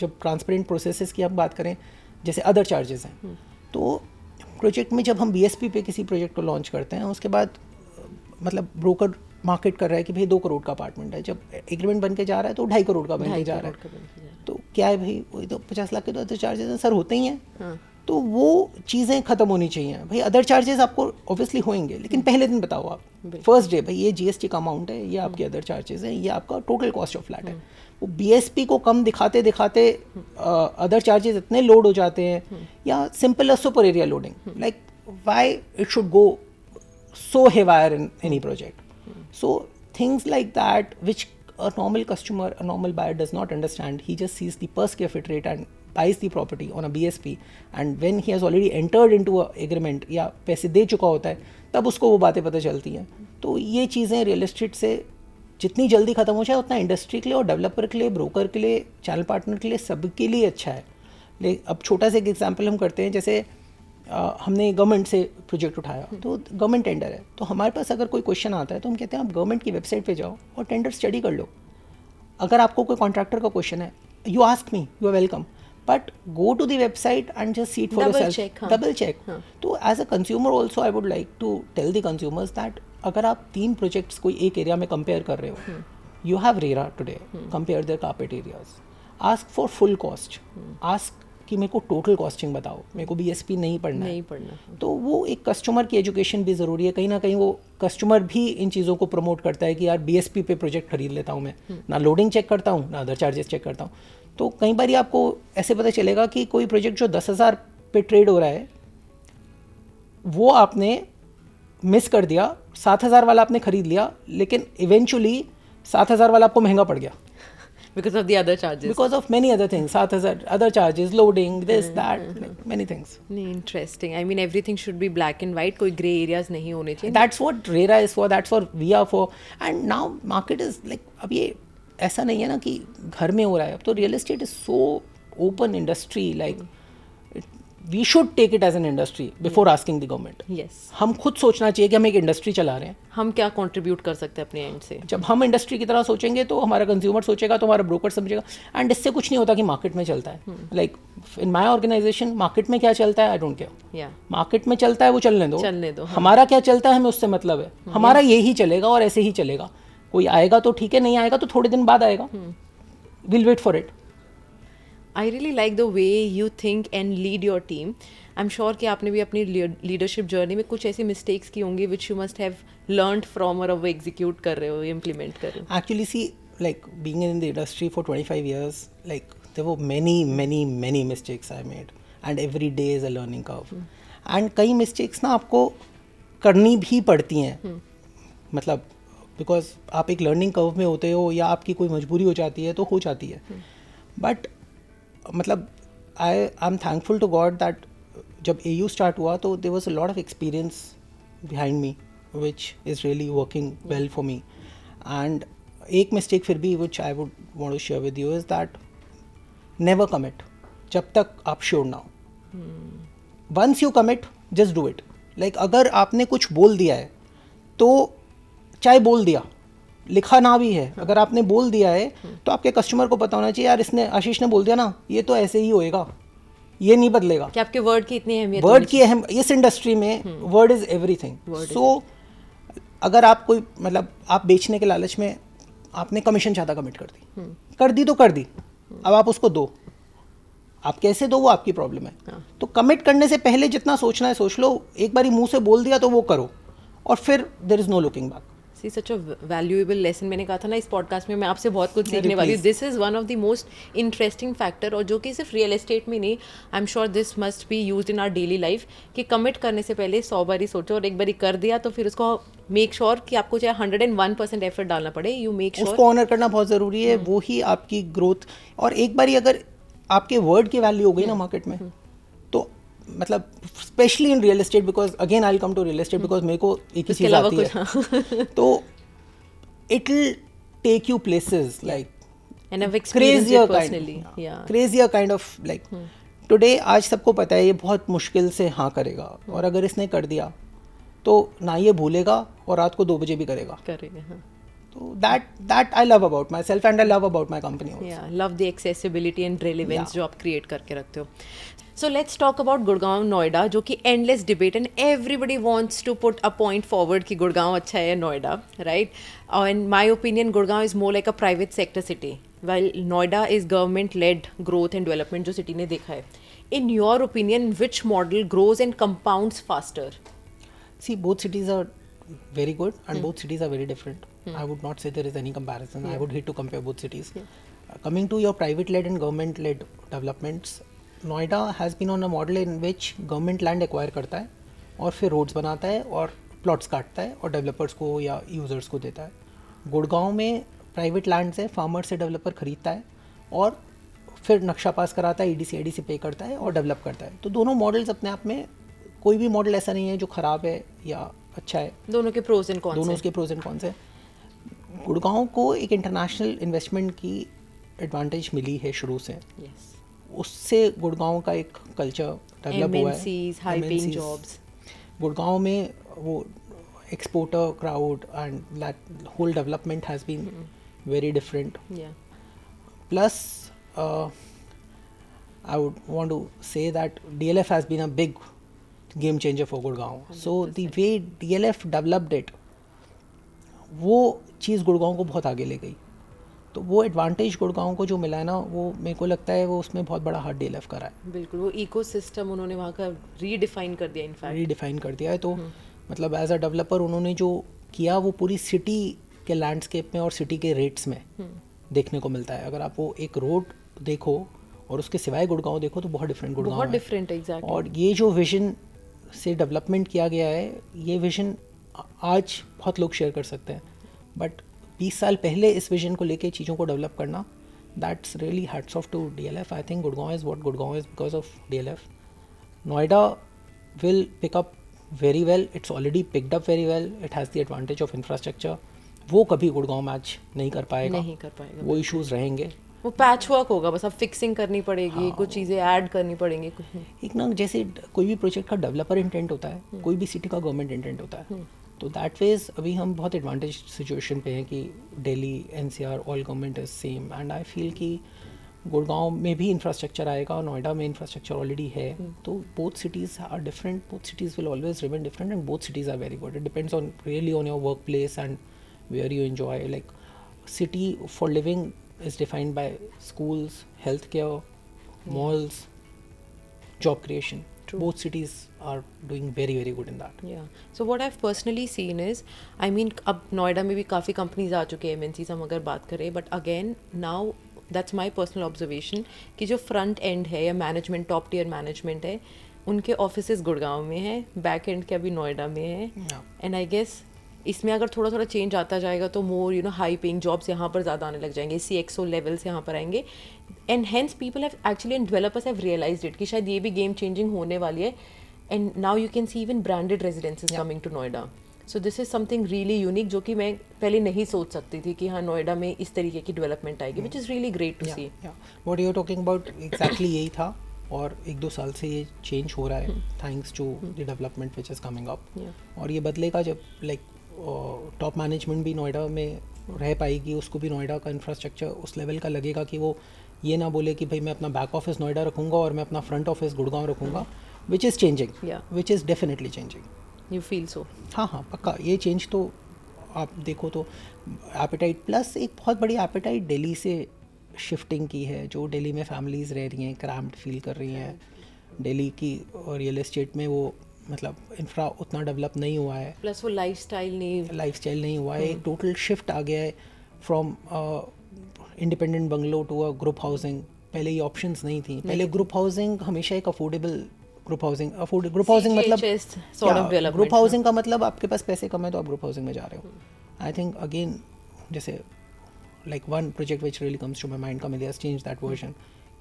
जब ट्रांसपेरेंट प्रोसेसेस की आप बात करें, जैसे अदर चार्जेस हैं, तो प्रोजेक्ट में जब हम BSP पे किसी प्रोजेक्ट को लॉन्च करते हैं, उसके बाद मतलब ब्रोकर मार्केट कर रहा है कि भाई 2 करोड़ का अपार्टमेंट है, जब एग्रीमेंट बन के जा रहा है तो 2.5 करोड़ का बन के जा रहा है, तो क्या है भाई, वही तो 50 लाख के तो अदर चार्जेस सर होते ही हैं। हाँ. तो वो चीज़ें ख़त्म होनी चाहिए भाई। अदर चार्जेस आपको ऑब्वियसली होंगे, लेकिन पहले दिन बताओ आप, फर्स्ट डे भाई ये जीएसटी का अमाउंट है, ये आपके अदर चार्जेस हैं, ये आपका टोटल कॉस्ट ऑफ फ्लैट है। वो बीएसपी को कम दिखाते दिखाते अदर चार्जेस इतने लोड हो जाते हैं, या simple super area loading, like why it should go so haywire in any project. So things like that which a normal customer, a normal buyer does not understand. He just sees the per square foot rate and buys the property on a BSP, and when he has already entered into a agreement या पैसे दे चुका होता है, तब उसको वो बातें पता चलती हैं। तो ये चीज़ें रियल एस्टेट से जितनी जल्दी ख़त्म हो जाए उतना इंडस्ट्री के लिए और डेवलपर के लिए, ब्रोकर के लिए, चैनल पार्टनर के लिए, सबके लिए अच्छा है। लेकिन अब छोटा सा एक एग्जाम्पल हम करते हैं, जैसे हमने गवर्नमेंट से प्रोजेक्ट उठाया, तो गवर्नमेंट टेंडर है, तो हमारे पास अगर कोई क्वेश्चन आता है तो हम कहते हैं आप गवर्नमेंट की वेबसाइट पे जाओ और टेंडर स्टडी कर लो। अगर आपको कोई कॉन्ट्रैक्टर का क्वेश्चन है, you ask me, you are welcome, but go to the website and just see it for yourself, double check. तो as a consumer also I would like to tell the consumers that अगर आप 3 projects कोई एक area में compare कर रहे हो, you have RERA today, compare there carpet areas, ask for full cost, ask कि मेरे को टोटल कॉस्टिंग बताओ, मेरे को बीएसपी नहीं पढ़ना। तो वो एक कस्टमर की एजुकेशन भी ज़रूरी है। कहीं ना कहीं वो कस्टमर भी इन चीज़ों को प्रमोट करता है कि यार बीएसपी पे प्रोजेक्ट खरीद लेता हूँ मैं, ना लोडिंग चेक करता हूँ, ना अदर चार्जेस चेक करता हूँ। तो कई बार आपको ऐसे पता चलेगा कि कोई प्रोजेक्ट जो 10,000 पे ट्रेड हो रहा है, वो आपने मिस कर दिया, 7,000 वाला आपने खरीद लिया, लेकिन इवेंचुअली 7,000 वाला आपको महंगा पड़ गया because of the other charges, because of many other things, 7,000 other charges, loading, this that, like many things. Interesting. I mean everything should be black and white, कोई grey areas नहीं होने चाहिए। That's what RERA is for, that's what we are for, and now market is like, अब ये ऐसा नहीं है ना कि घर में हो रहा है, अब तो real estate is so open industry, like we should take it as an industry before asking the government. Yes, हम खुद सोचना चाहिए कि हम एक इंडस्ट्री चला रहे हैं, हम क्या कंट्रीब्यूट कर सकते हैं अपने एंड से। जब हम इंडस्ट्री की तरह सोचेंगे तो हमारा कंज्यूमर सोचेगा, तो हमारा ब्रोकर समझेगा, एंड इससे कुछ नहीं होता कि मार्केट में चलता है। Like in my organization market में क्या चलता है आई डोंट केयर, मार्केट में चलता है वो चलने दो, हमारा क्या चलता है हमें उससे मतलब है, हमारा यही चलेगा और ऐसे ही चलेगा। कोई आएगा तो ठीक है, नहीं आएगा तो थोड़े दिन बाद आएगा, will wait for it. I really like the way you think and lead your team. I am sure कि आपने भी अपनी लीडरशिप जर्नी में कुछ ऐसी मिस्टेक्स की होंगी which you must have learned from, और अब एग्जीक्यूट कर रहे हो, इम्प्लीमेंट कर रहे हो। Actually see, like being in the industry for 25 years, like there were many mistakes I made, and every day is a learning curve. And कई mistakes ना आपको करनी भी पड़ती हैं, मतलब बिकॉज आप एक लर्निंग कर्व में होते हो या आपकी कोई मजबूरी हो जाती है तो हो जाती है। बट मतलब I am thankful to God that जब AU स्टार्ट हुआ तो there was a lot of experience behind me which is really working well for me. And एक मिस्टेक फिर भी which I would want to share with you is that never commit जब तक आप sure ना हो। Once you commit just do it. Like अगर आपने कुछ बोल दिया है तो चाहे बोल दिया, लिखा ना भी है, अगर आपने बोल दिया है तो आपके कस्टमर को पता होना चाहिए यार इसने, आशीष ने बोल दिया ना, ये तो ऐसे ही होएगा, ये नहीं बदलेगा। कि आपके वर्ड की इतनी अहमियत, वर्ड की अहम, इस इंडस्ट्री में वर्ड इज एवरीथिंग। सो अगर आप कोई मतलब आप बेचने के लालच में आपने कमीशन ज़्यादा कमिट कर दी तो कर दी, अब आप उसको दो, आप कैसे दो वो आपकी प्रॉब्लम है। तो कमिट करने से पहले जितना सोचना है सोच लो, एक बारी मुंह से बोल दिया तो वो करो, और फिर there is no looking back. See such a valuable lesson. मैंने कहा था ना इस पॉडकास्ट में मैं आपसे बहुत कुछ सीखने वाली हूँ। This is one of the most interesting factor, और जो कि सिर्फ रियल एस्टेट में नहीं, I am sure this must be used in our daily life, कि कमिट करने से पहले 100 बारी सोचो, और एक बारी कर दिया तो फिर उसको मेक श्योर कि आपको चाहे 101% एफर्ट डालना पड़े, यू मेक श्योर उसको ऑनर करना बहुत ज़रूरी है। वो ही आपकी ग्रोथ, और एक बारी अगर आपके वर्ड की वैल्यू हो गई ना मार्केट में, तो मतलब specially in real estate, because again I will come to real estate because मेरे को एक ही चीज़ आती है, तो it will take you places like crazier kind of, like today आज सबको पता है ये बहुत मुश्किल से हाँ करेगा, और अगर इसने कर दिया तो ना ये भूलेगा और रात को 2 बजे भी करेगा। So that I love about myself and I love about my company also. Yeah, love the accessibility and relevance जो आप create करके रखते हो. So let's talk about Gurgaon, Noida, जो कि endless debate and everybody wants to put a point forward कि Gurgaon अच्छा है या Noida, right? In my opinion, Gurgaon is more like a private sector city, while Noida is government-led growth and development जो city ने देखा है. In your opinion, which model grows and compounds faster? See, both cities are very good and both cities are very different. I would not say there is any comparison. I would hate to compare both cities. Coming to your private-led and government-led developments, Noida has been on a model in which government land acquire करता है और फिर roads बनाता है और plots काटता है और developers को या users को देता है. गुड़गांव में private land से farmer से developer खरीदता है और फिर नक्शा पास कराता है, EDC IDC पे करता है और डेवलप करता है. तो दोनों मॉडल्स अपने आप में, कोई भी मॉडल ऐसा नहीं है जो ख़राब है या अच्छा है. दोनों के प्रोज एंड कॉन्स, दोनों उसके प्रोज एंड कॉन्स हैं. गुड़गांव को एक इंटरनेशनल इन्वेस्टमेंट की एडवांटेज मिली है शुरू से. yes. उससे गुड़गांव का एक कल्चर डेवलप हुआ है. MNCs, high paying jobs. Gurgaon में वो exporter crowd and that whole development has been very different. Yeah. Plus, I would want to say that DLF has been a big game changer for Gurgaon. 100%. So the way DLF developed it, वो चीज़ गुड़गांव को बहुत आगे ले गई. तो वो advantage Gurgaon को जो मिला है ना, वो मेरे को लगता है वो उसमें बहुत बड़ा हाथ DLF करा है. बिल्कुल, वो इकोसिस्टम उन्होंने वहाँ का रीडिफाइन कर दिया. इनफैक्ट रीडिफाइन कर दिया है. तो मतलब एज अ डेवलपर उन्होंने जो किया वो पूरी सिटी के लैंडस्केप में और सिटी के रेट्स में देखने को मिलता है. अगर आप वो एक रोड देखो और उसके सिवाय गुड़गांव देखो तो बहुत डिफरेंट गुड़गांव है. बहुत डिफरेंट, एग्जैक्टली. और ये जो विजन से डेवलपमेंट किया गया है, ये विजन आज बहुत लोग शेयर कर सकते हैं, बट 20 साल पहले इस विजन को लेके चीज़ों को डेवलप करना, that's really hats off to DLF. I think Gurgaon is what Gurgaon is because of DLF. Noida will pick up very well. It's already picked up very well. It has the advantage of infrastructure. वो कभी Gurgaon match नहीं कर पाएगा. वो issues रहेंगे. वो patch work होगा, बस अब फिक्सिंग करनी पड़ेगी. कुछ चीज़ें ऐड करनी पड़ेंगी. एक ना, जैसे कोई भी प्रोजेक्ट का डेवलपर इंटेंट होता है, कोई भी सिटी का गवर्नमेंट इंटेंट होता है. तो दैट वेज अभी हम बहुत एडवांटेज सिचुएशन पे हैं कि Delhi NCR all government is same. And I feel कि गुड़गांव में भी इंफ्रास्ट्रक्चर आएगा और नोएडा में इंफ्रास्ट्रक्चर ऑलरेडी है. तो both cities are different. Both cities will always remain different and both cities are very good. It depends on really on your work place and where you enjoy. Like city for living is defined by schools, healthcare, malls, job creation. True. Both cities are doing very very good in that. Yeah. So what I've personally seen is, I mean, अब नोएडा में भी काफ़ी companies आ चुके हैं, MNCs हम अगर बात करें, but again now that's my personal observation कि जो फ्रंट एंड है या मैनेजमेंट, टॉप टियर मैनेजमेंट है, उनके ऑफिसेज गुड़गांव में है, बैक एंड के अभी नोएडा में है. एंड आई गेस इसमें अगर थोड़ा थोड़ा चेंज आता जाएगा तो मोर हाई पेइंग जॉब्स यहाँ पर ज़्यादा आने लग जाएंगे. CXO लेवल्स यहाँ पर आएंगे. And hence people have actually and developers have realized it कि शायद ये भी गेम चेंजिंग होने वाली है. And now you can see even branded residences coming to Noida. So this is something really unique जो कि मैं पहले नहीं सोच सकती थी कि हाँ नोएडा में इस तरीके की डेवलपमेंट आएगी, which is really great to see. What you are talking about exactly यही था. और 1-2 साल से ये चेंज हो रहा है thanks to the development which is coming up. और ये बदलेगा जब लाइक टॉप मैनेजमेंट भी नोएडा में रह पाएगी. उसको भी नोएडा का इंफ्रास्ट्रक्चर उस लेवल का लगेगा कि वो ये ना बोले कि भाई मैं अपना बैक ऑफिस नोएडा रखूँगा और मैं अपना फ्रंट ऑफिस गुड़गांव रखूँगा. Which is changing, which is definitely changing. You feel so? हाँ पक्का. ये चेंज तो आप देखो तो एपेटाइट, प्लस एक बहुत बड़ी एपेटाइट दिल्ली से शिफ्टिंग की है. जो दिल्ली में फैमिलीज़ रह रही हैं, क्रैम्प्ड फील कर रही हैं. दिल्ली की रियल एस्टेट में वो मतलब इंफ्रा उतना डेवलप नहीं हुआ है. प्लस वो लाइफस्टाइल नहीं हुआ है. एक टोटल शिफ्ट आ गया है from independent bungalow to a group housing. पहले ये ऑप्शंस नहीं थी. पहले ग्रुप हाउसिंग हमेशा एक अफोर्डेबल ग्रुप हाउसिंग मतलब ग्रुप हाउसिंग का मतलब आपके पास पैसे कम है तो आप ग्रुप हाउसिंग में जा रहे हो. आई थिंक अगेन जैसे like one project which really comes to my mind, Camellias change that version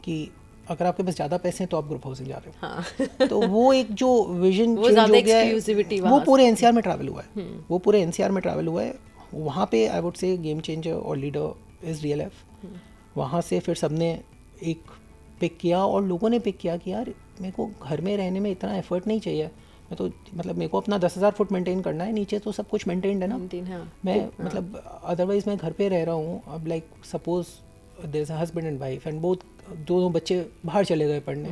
कि अगर आपके पास ज़्यादा पैसे हैं तो आप ग्रुप हाउसिंग जा रहे हो. हाँ. तो वो एक जो विजन चेंज हो गया है, वो पूरे NCR में ट्रैवल हुआ है. वहाँ पे I would say game changer और लीडर इज़ DLF. वहाँ से फिर सबने एक पिक किया और लोगों ने पिक किया कि यार मेरे को घर में रहने में इतना एफर्ट नहीं चाहिए. मैं तो मतलब मेरे को अपना 10,000 फुट मेंटेन करना है, नीचे तो सब कुछ मेंटेन्ड है ना. मैं मतलब अदरवाइज मैं घर पे रह रहा हूँ. अब like suppose there is a husband and wife and both, दोनों बच्चे बाहर चले गए पढ़ने,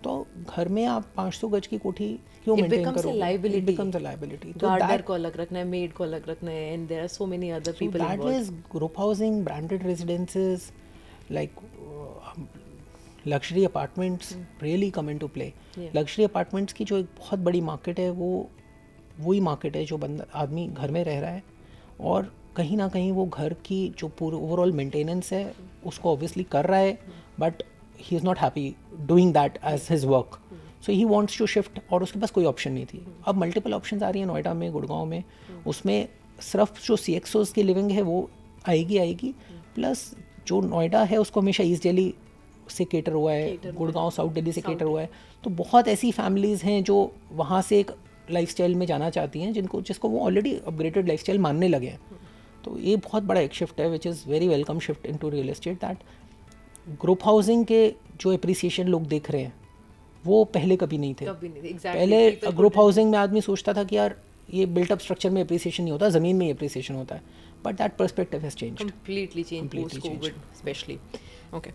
तो घर में आप 500 गज की कोठी क्यों It मेंटेन becomes a करोगे? liability. It becomes a liability. तो गार्डनर को अलग रखना है, मेड को अलग रखना है, and there are so many other people that involve. is group housing, branded residences, like luxury apartments really come into play. Yeah. Luxury apartments की जो एक बहुत बड़ी मार्केट है वो वही मार्केट है जो बंदा आदमी घर में रह रहा है और कहीं ना कहीं वो घर की जो पूरी ओवरऑल मेंटेनेंस है उसको ऑब्वियसली कर रहा है but he is not happy doing that as his work. So he wants to shift और उसके पास कोई ऑप्शन नहीं थी. अब मल्टीपल ऑप्शन आ रही है नोएडा में, गुड़गांव में. उसमें सिर्फ जो CXOs की लिविंग है वो आएगी प्लस जो नोएडा है उसको हमेशा ईस्ट दिल्ली से केटर हुआ है, गुड़गांव साउथ दिल्ली से केटर हुआ है. तो बहुत ऐसी फैमिलीज़ हैं जो वहाँ से एक लाइफस्टाइल में जाना चाहती हैं जिसको वो ऑलरेडी अपग्रेडेड लाइफस्टाइल मानने लगे हैं. तो ये बहुत बड़ा एक शिफ्ट है which is very welcome shift into real estate. That group housing के जो एप्रिसिएशन लोग देख रहे हैं वो पहले कभी नहीं थे. पहले ग्रुप हाउसिंग में आदमी सोचता था कि यार ये बिल्ट अप स्ट्रक्चर में एप्रिसिएशन नहीं होता, ज़मीन में एप्रिसिएशन होता है. But that perspective has changed. Completely changed post-COVID, especially. Okay.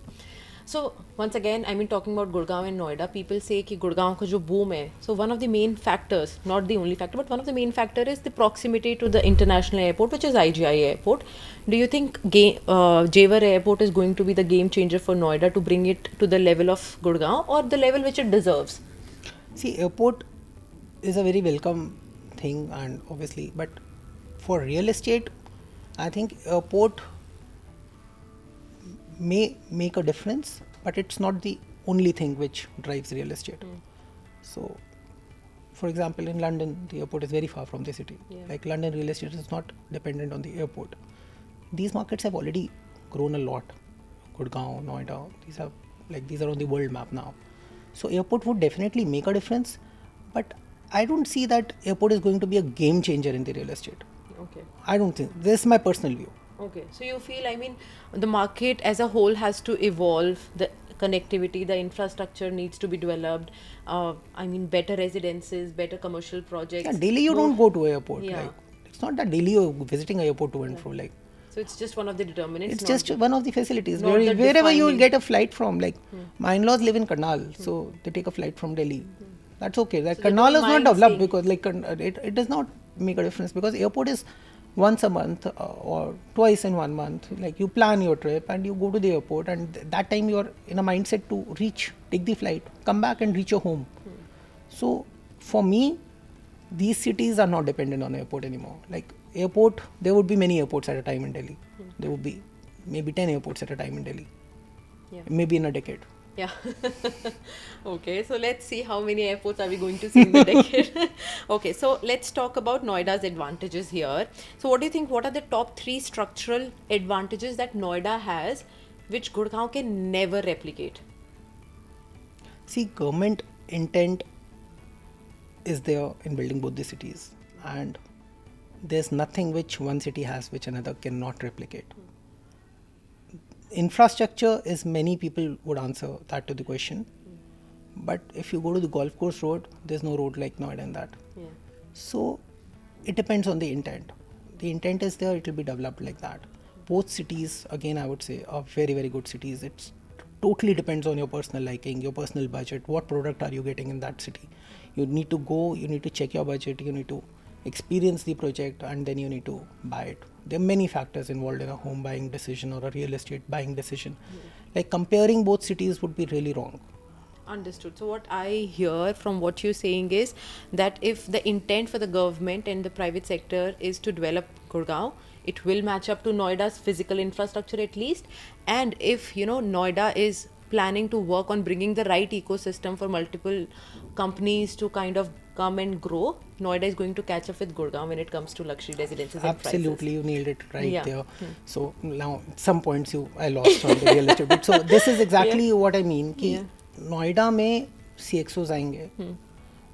So once again, I mean talking about Gurgaon and Noida, people say कि गुड़गांव का जो boom है, so one of the main factors, not the only factor, but one of the main factor is the proximity to the international airport, which is IGI airport. Do you think Jewar airport is going to be the game changer for Noida to bring it to the level of Gurgaon or the level which it deserves? See, airport is a very welcome thing and obviously, but for real estate, I think airport may make a difference, but it's not the only thing which drives real estate. So, for example, in London, the airport is very far from the city. Yeah. Like London real estate is not dependent on the airport. These markets have already grown a lot. Gurgaon, Noida, these are on the world map now. So airport would definitely make a difference, but I don't see that airport is going to be a game changer in the real estate. Okay. I don't think. This is my personal view. Okay, so you feel, I mean, the market as a whole has to evolve, the connectivity, the infrastructure needs to be developed, I mean, better residences, better commercial projects. Yeah, daily you don't go to airport. Yeah. Like, it's not that daily you're visiting a airport to and fro. Like, so it's just one of the determinants. it's just one of the facilities. not the Wherever you defining. get a flight from. Like, my in-laws live in Karnal, so they take a flight from Delhi. That's okay. Like, So they Karnal don't is not mind developed staying. because like it does not make a difference because airport is once a month or twice in 1 month. Like you plan your trip and you go to the airport and that time you're in a mindset to take the flight, come back and reach your home. So for me, these cities are not dependent on airport anymore. Like airport, there would be many airports at a time in Delhi. There would be maybe 10 airports at a time in Delhi. Yeah. Maybe in a decade. Yeah. Okay, so let's see how many airports are we going to see in the decade. Okay, so let's talk about Noida's advantages here. So what do you think, what are the top 3 structural advantages that Noida has which Gurgaon can never replicate? See, government intent is there in building both the cities, and there's nothing which one city has which another cannot replicate. Infrastructure is, many people would answer that to the question, but if you go to the golf course road, there's no road like Noida in that. Yeah. So it depends on the intent. The intent is there, it will be developed like that. Both cities, again, I would say, are very, very good cities. It totally depends on your personal liking, your personal budget. What product are you getting in that city? You need to go, you need to check your budget, you need to experience the project, and then you need to buy it. There are many factors involved in a home buying decision or a real estate buying decision. Like comparing both cities would be really wrong. Understood. So what I hear from what you're saying is that if the intent for the government and the private sector is to develop Gurgaon, it will match up to Noida's physical infrastructure at least. And if, Noida is planning to work on bringing the right ecosystem for multiple companies to kind of come and grow, Noida is going to catch up with Gurgaon when it comes to luxury residences and prices. Absolutely, you nailed it right Yeah. there. So now, at some points I lost on the real estate bit. So this is exactly what I mean. कि नोएडा में CXOs आएंगे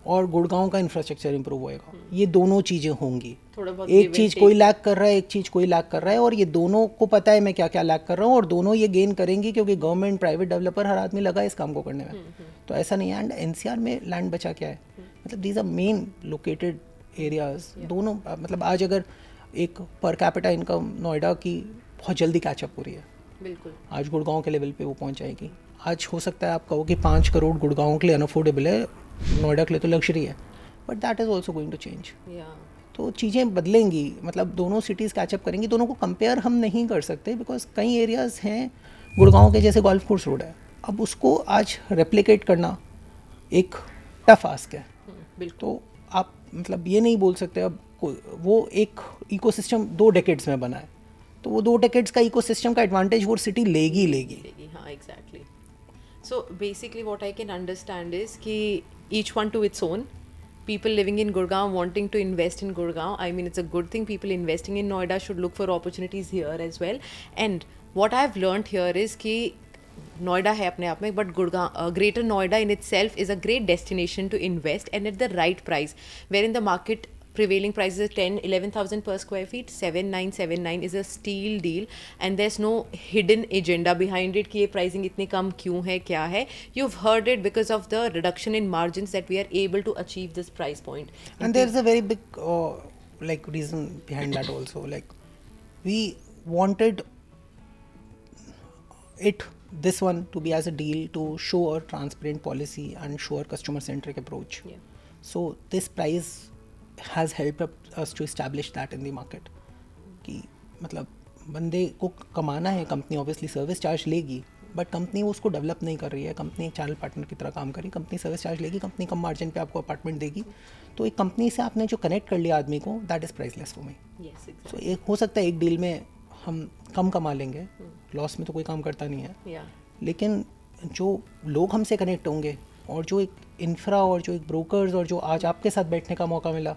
और गुड़गांव का infrastructure improve होएगा. ये दोनों चीजें होंगी. थोड़ा बहुत एक चीज कोई लैक कर रहा है, एक चीज कोई लैक कर रहा है, और ये दोनों को पता है मैं क्या क्या लैक कर रहा हूँ, और दोनों ये गेन करेंगी क्योंकि गवर्नमेंट, प्राइवेट डेवलपर, हर आदमी लगा इस काम को करने में. तो ऐसा नहीं है. एंड NCR में लैंड बचा क्या है, मतलब these are main located areas. दोनों मतलब आज अगर एक पर कैपिटा इनकम नोएडा की बहुत जल्दी कैचअप हो रही है. बिल्कुल. आज गुड़गांव के लेवल पे वो पहुंच जाएगी. आज हो सकता है आप कहो कि 5 करोड़ गुड़गांव के लिए अनअफोर्डेबल है, नोएडा के लिए तो लग्जरी है, but that is also going to change. Yeah. तो चीज़ें बदलेंगी, मतलब दोनों सिटीज़ कैचअप करेंगी. दोनों को कंपेयर हम नहीं कर सकते बिकॉज कई एरियाज़ हैं गुड़गांव के जैसे गोल्फ कोर्स रोड है, अब उसको आज रेप्लिकेट करना एक टफ आस्क है. बिल्कुल. तो आप मतलब ये नहीं बोल सकते अब वो एक इकोसिस्टम 2 डेकेड्स में बना है, तो वो 2 डेकेड्स का इकोसिस्टम का एडवांटेज वो सिटी लेगी. हाँ, exactly. So basically what I can understand is कि each one to its own. People living in Gurgaon wanting to invest in Gurgaon, I mean it's a good thing. People investing in Noida should look for opportunities here as well. And what I've learned here is कि नोएडा है अपने आप में, but Gurgaon, greater Noida in itself is a great destination to invest and at the right price, where in the market prevailing prices is 11,000 per square feet. 7,979 is a steal deal and there's no hidden agenda behind it कि ये pricing इतनी कम क्यों है, क्या है. You've heard it because of the reduction in margins that we are able to achieve this price point. And there's a very big like reason behind that also. Like we wanted this one to be as a deal to show a transparent policy and show a customer centric approach. Yeah. So this price has helped us to establish that in the market. कि मतलब बंदे को कमाना है, company obviously service charge लेगी, but company उसको develop नहीं कर रही है. कंपनी एक चैनल पार्टनर की तरह काम करी, कंपनी सर्विस चार्ज लेगी, कंपनी कम मार्जिन पे आपको अपार्टमेंट देगी. तो एक कंपनी से आपने जो कनेक्ट कर लिया आदमी को, that is priceless for me. Yes, exactly. सो एक हो सकता है एक डील में हम कम कमा लेंगे, लॉस में तो कोई काम करता नहीं है, Yeah. लेकिन जो लोग हमसे कनेक्ट होंगे और जो एक इंफ्रा और जो एक ब्रोकर्स और जो आज आपके साथ बैठने का मौका मिला,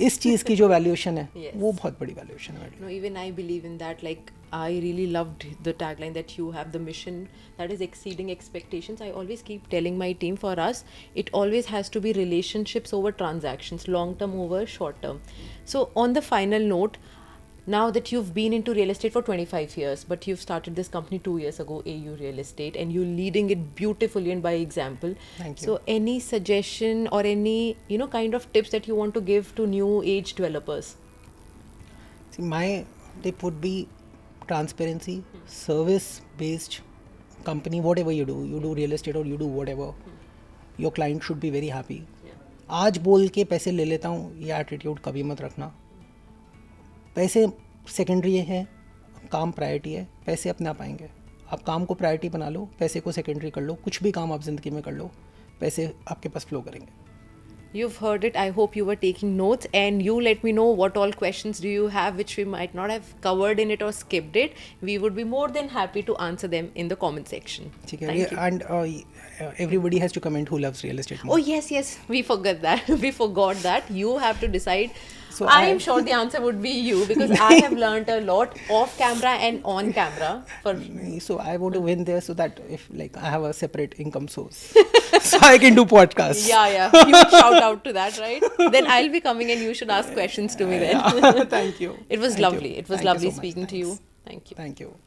इस चीज़ की जो वैल्यूएशन है Yes. वो बहुत बड़ी वैल्यूएशन है. No, even I believe in that. Like, I really loved the tagline that you have, the mission that is exceeding expectations. I always keep telling my team, for us, it always has to be relationships over transactions, long term over short term. So, on the final note, now that you've been into real estate for 25 years, but you've started this company 2 years ago, AU Real Estate, and you're leading it beautifully and by example. Thank you. So, any suggestion or any, kind of tips that you want to give to new age developers? See, my tip would be transparency, service based company. Whatever you do real estate or you do whatever, your client should be very happy. आज बोल के पैसे ले लेता हूँ, ये attitude कभी मत रखना. पैसे सेकेंडरी हैं, काम प्रायोरिटी है. पैसे अपने आप आएंगे. आप काम को प्रायोरिटी बना लो, पैसे को सेकेंडरी कर लो. कुछ भी काम आप ज़िंदगी में कर लो, पैसे आपके पास फ्लो करेंगे. You've heard it. I hope you were taking notes, and you let me know what all questions do you have which we might not have covered in it or skipped it. We would be more than happy to answer them in the comment section. ठीक है. Thank you. And everybody has to comment who loves real estate more. Oh yes, we forgot that. We forgot that. You have to decide. So I am sure the answer would be you because I have learnt a lot off camera and on camera. So I want to win there so that if like I have a separate income source, so I can do podcasts. Yeah. You would shout out to that, right? Then I'll be coming and you should ask questions to me then. Thank you. It was Thank lovely. you. It was Thank you lovely so much. speaking to you. Thanks. Thank you. Thank you.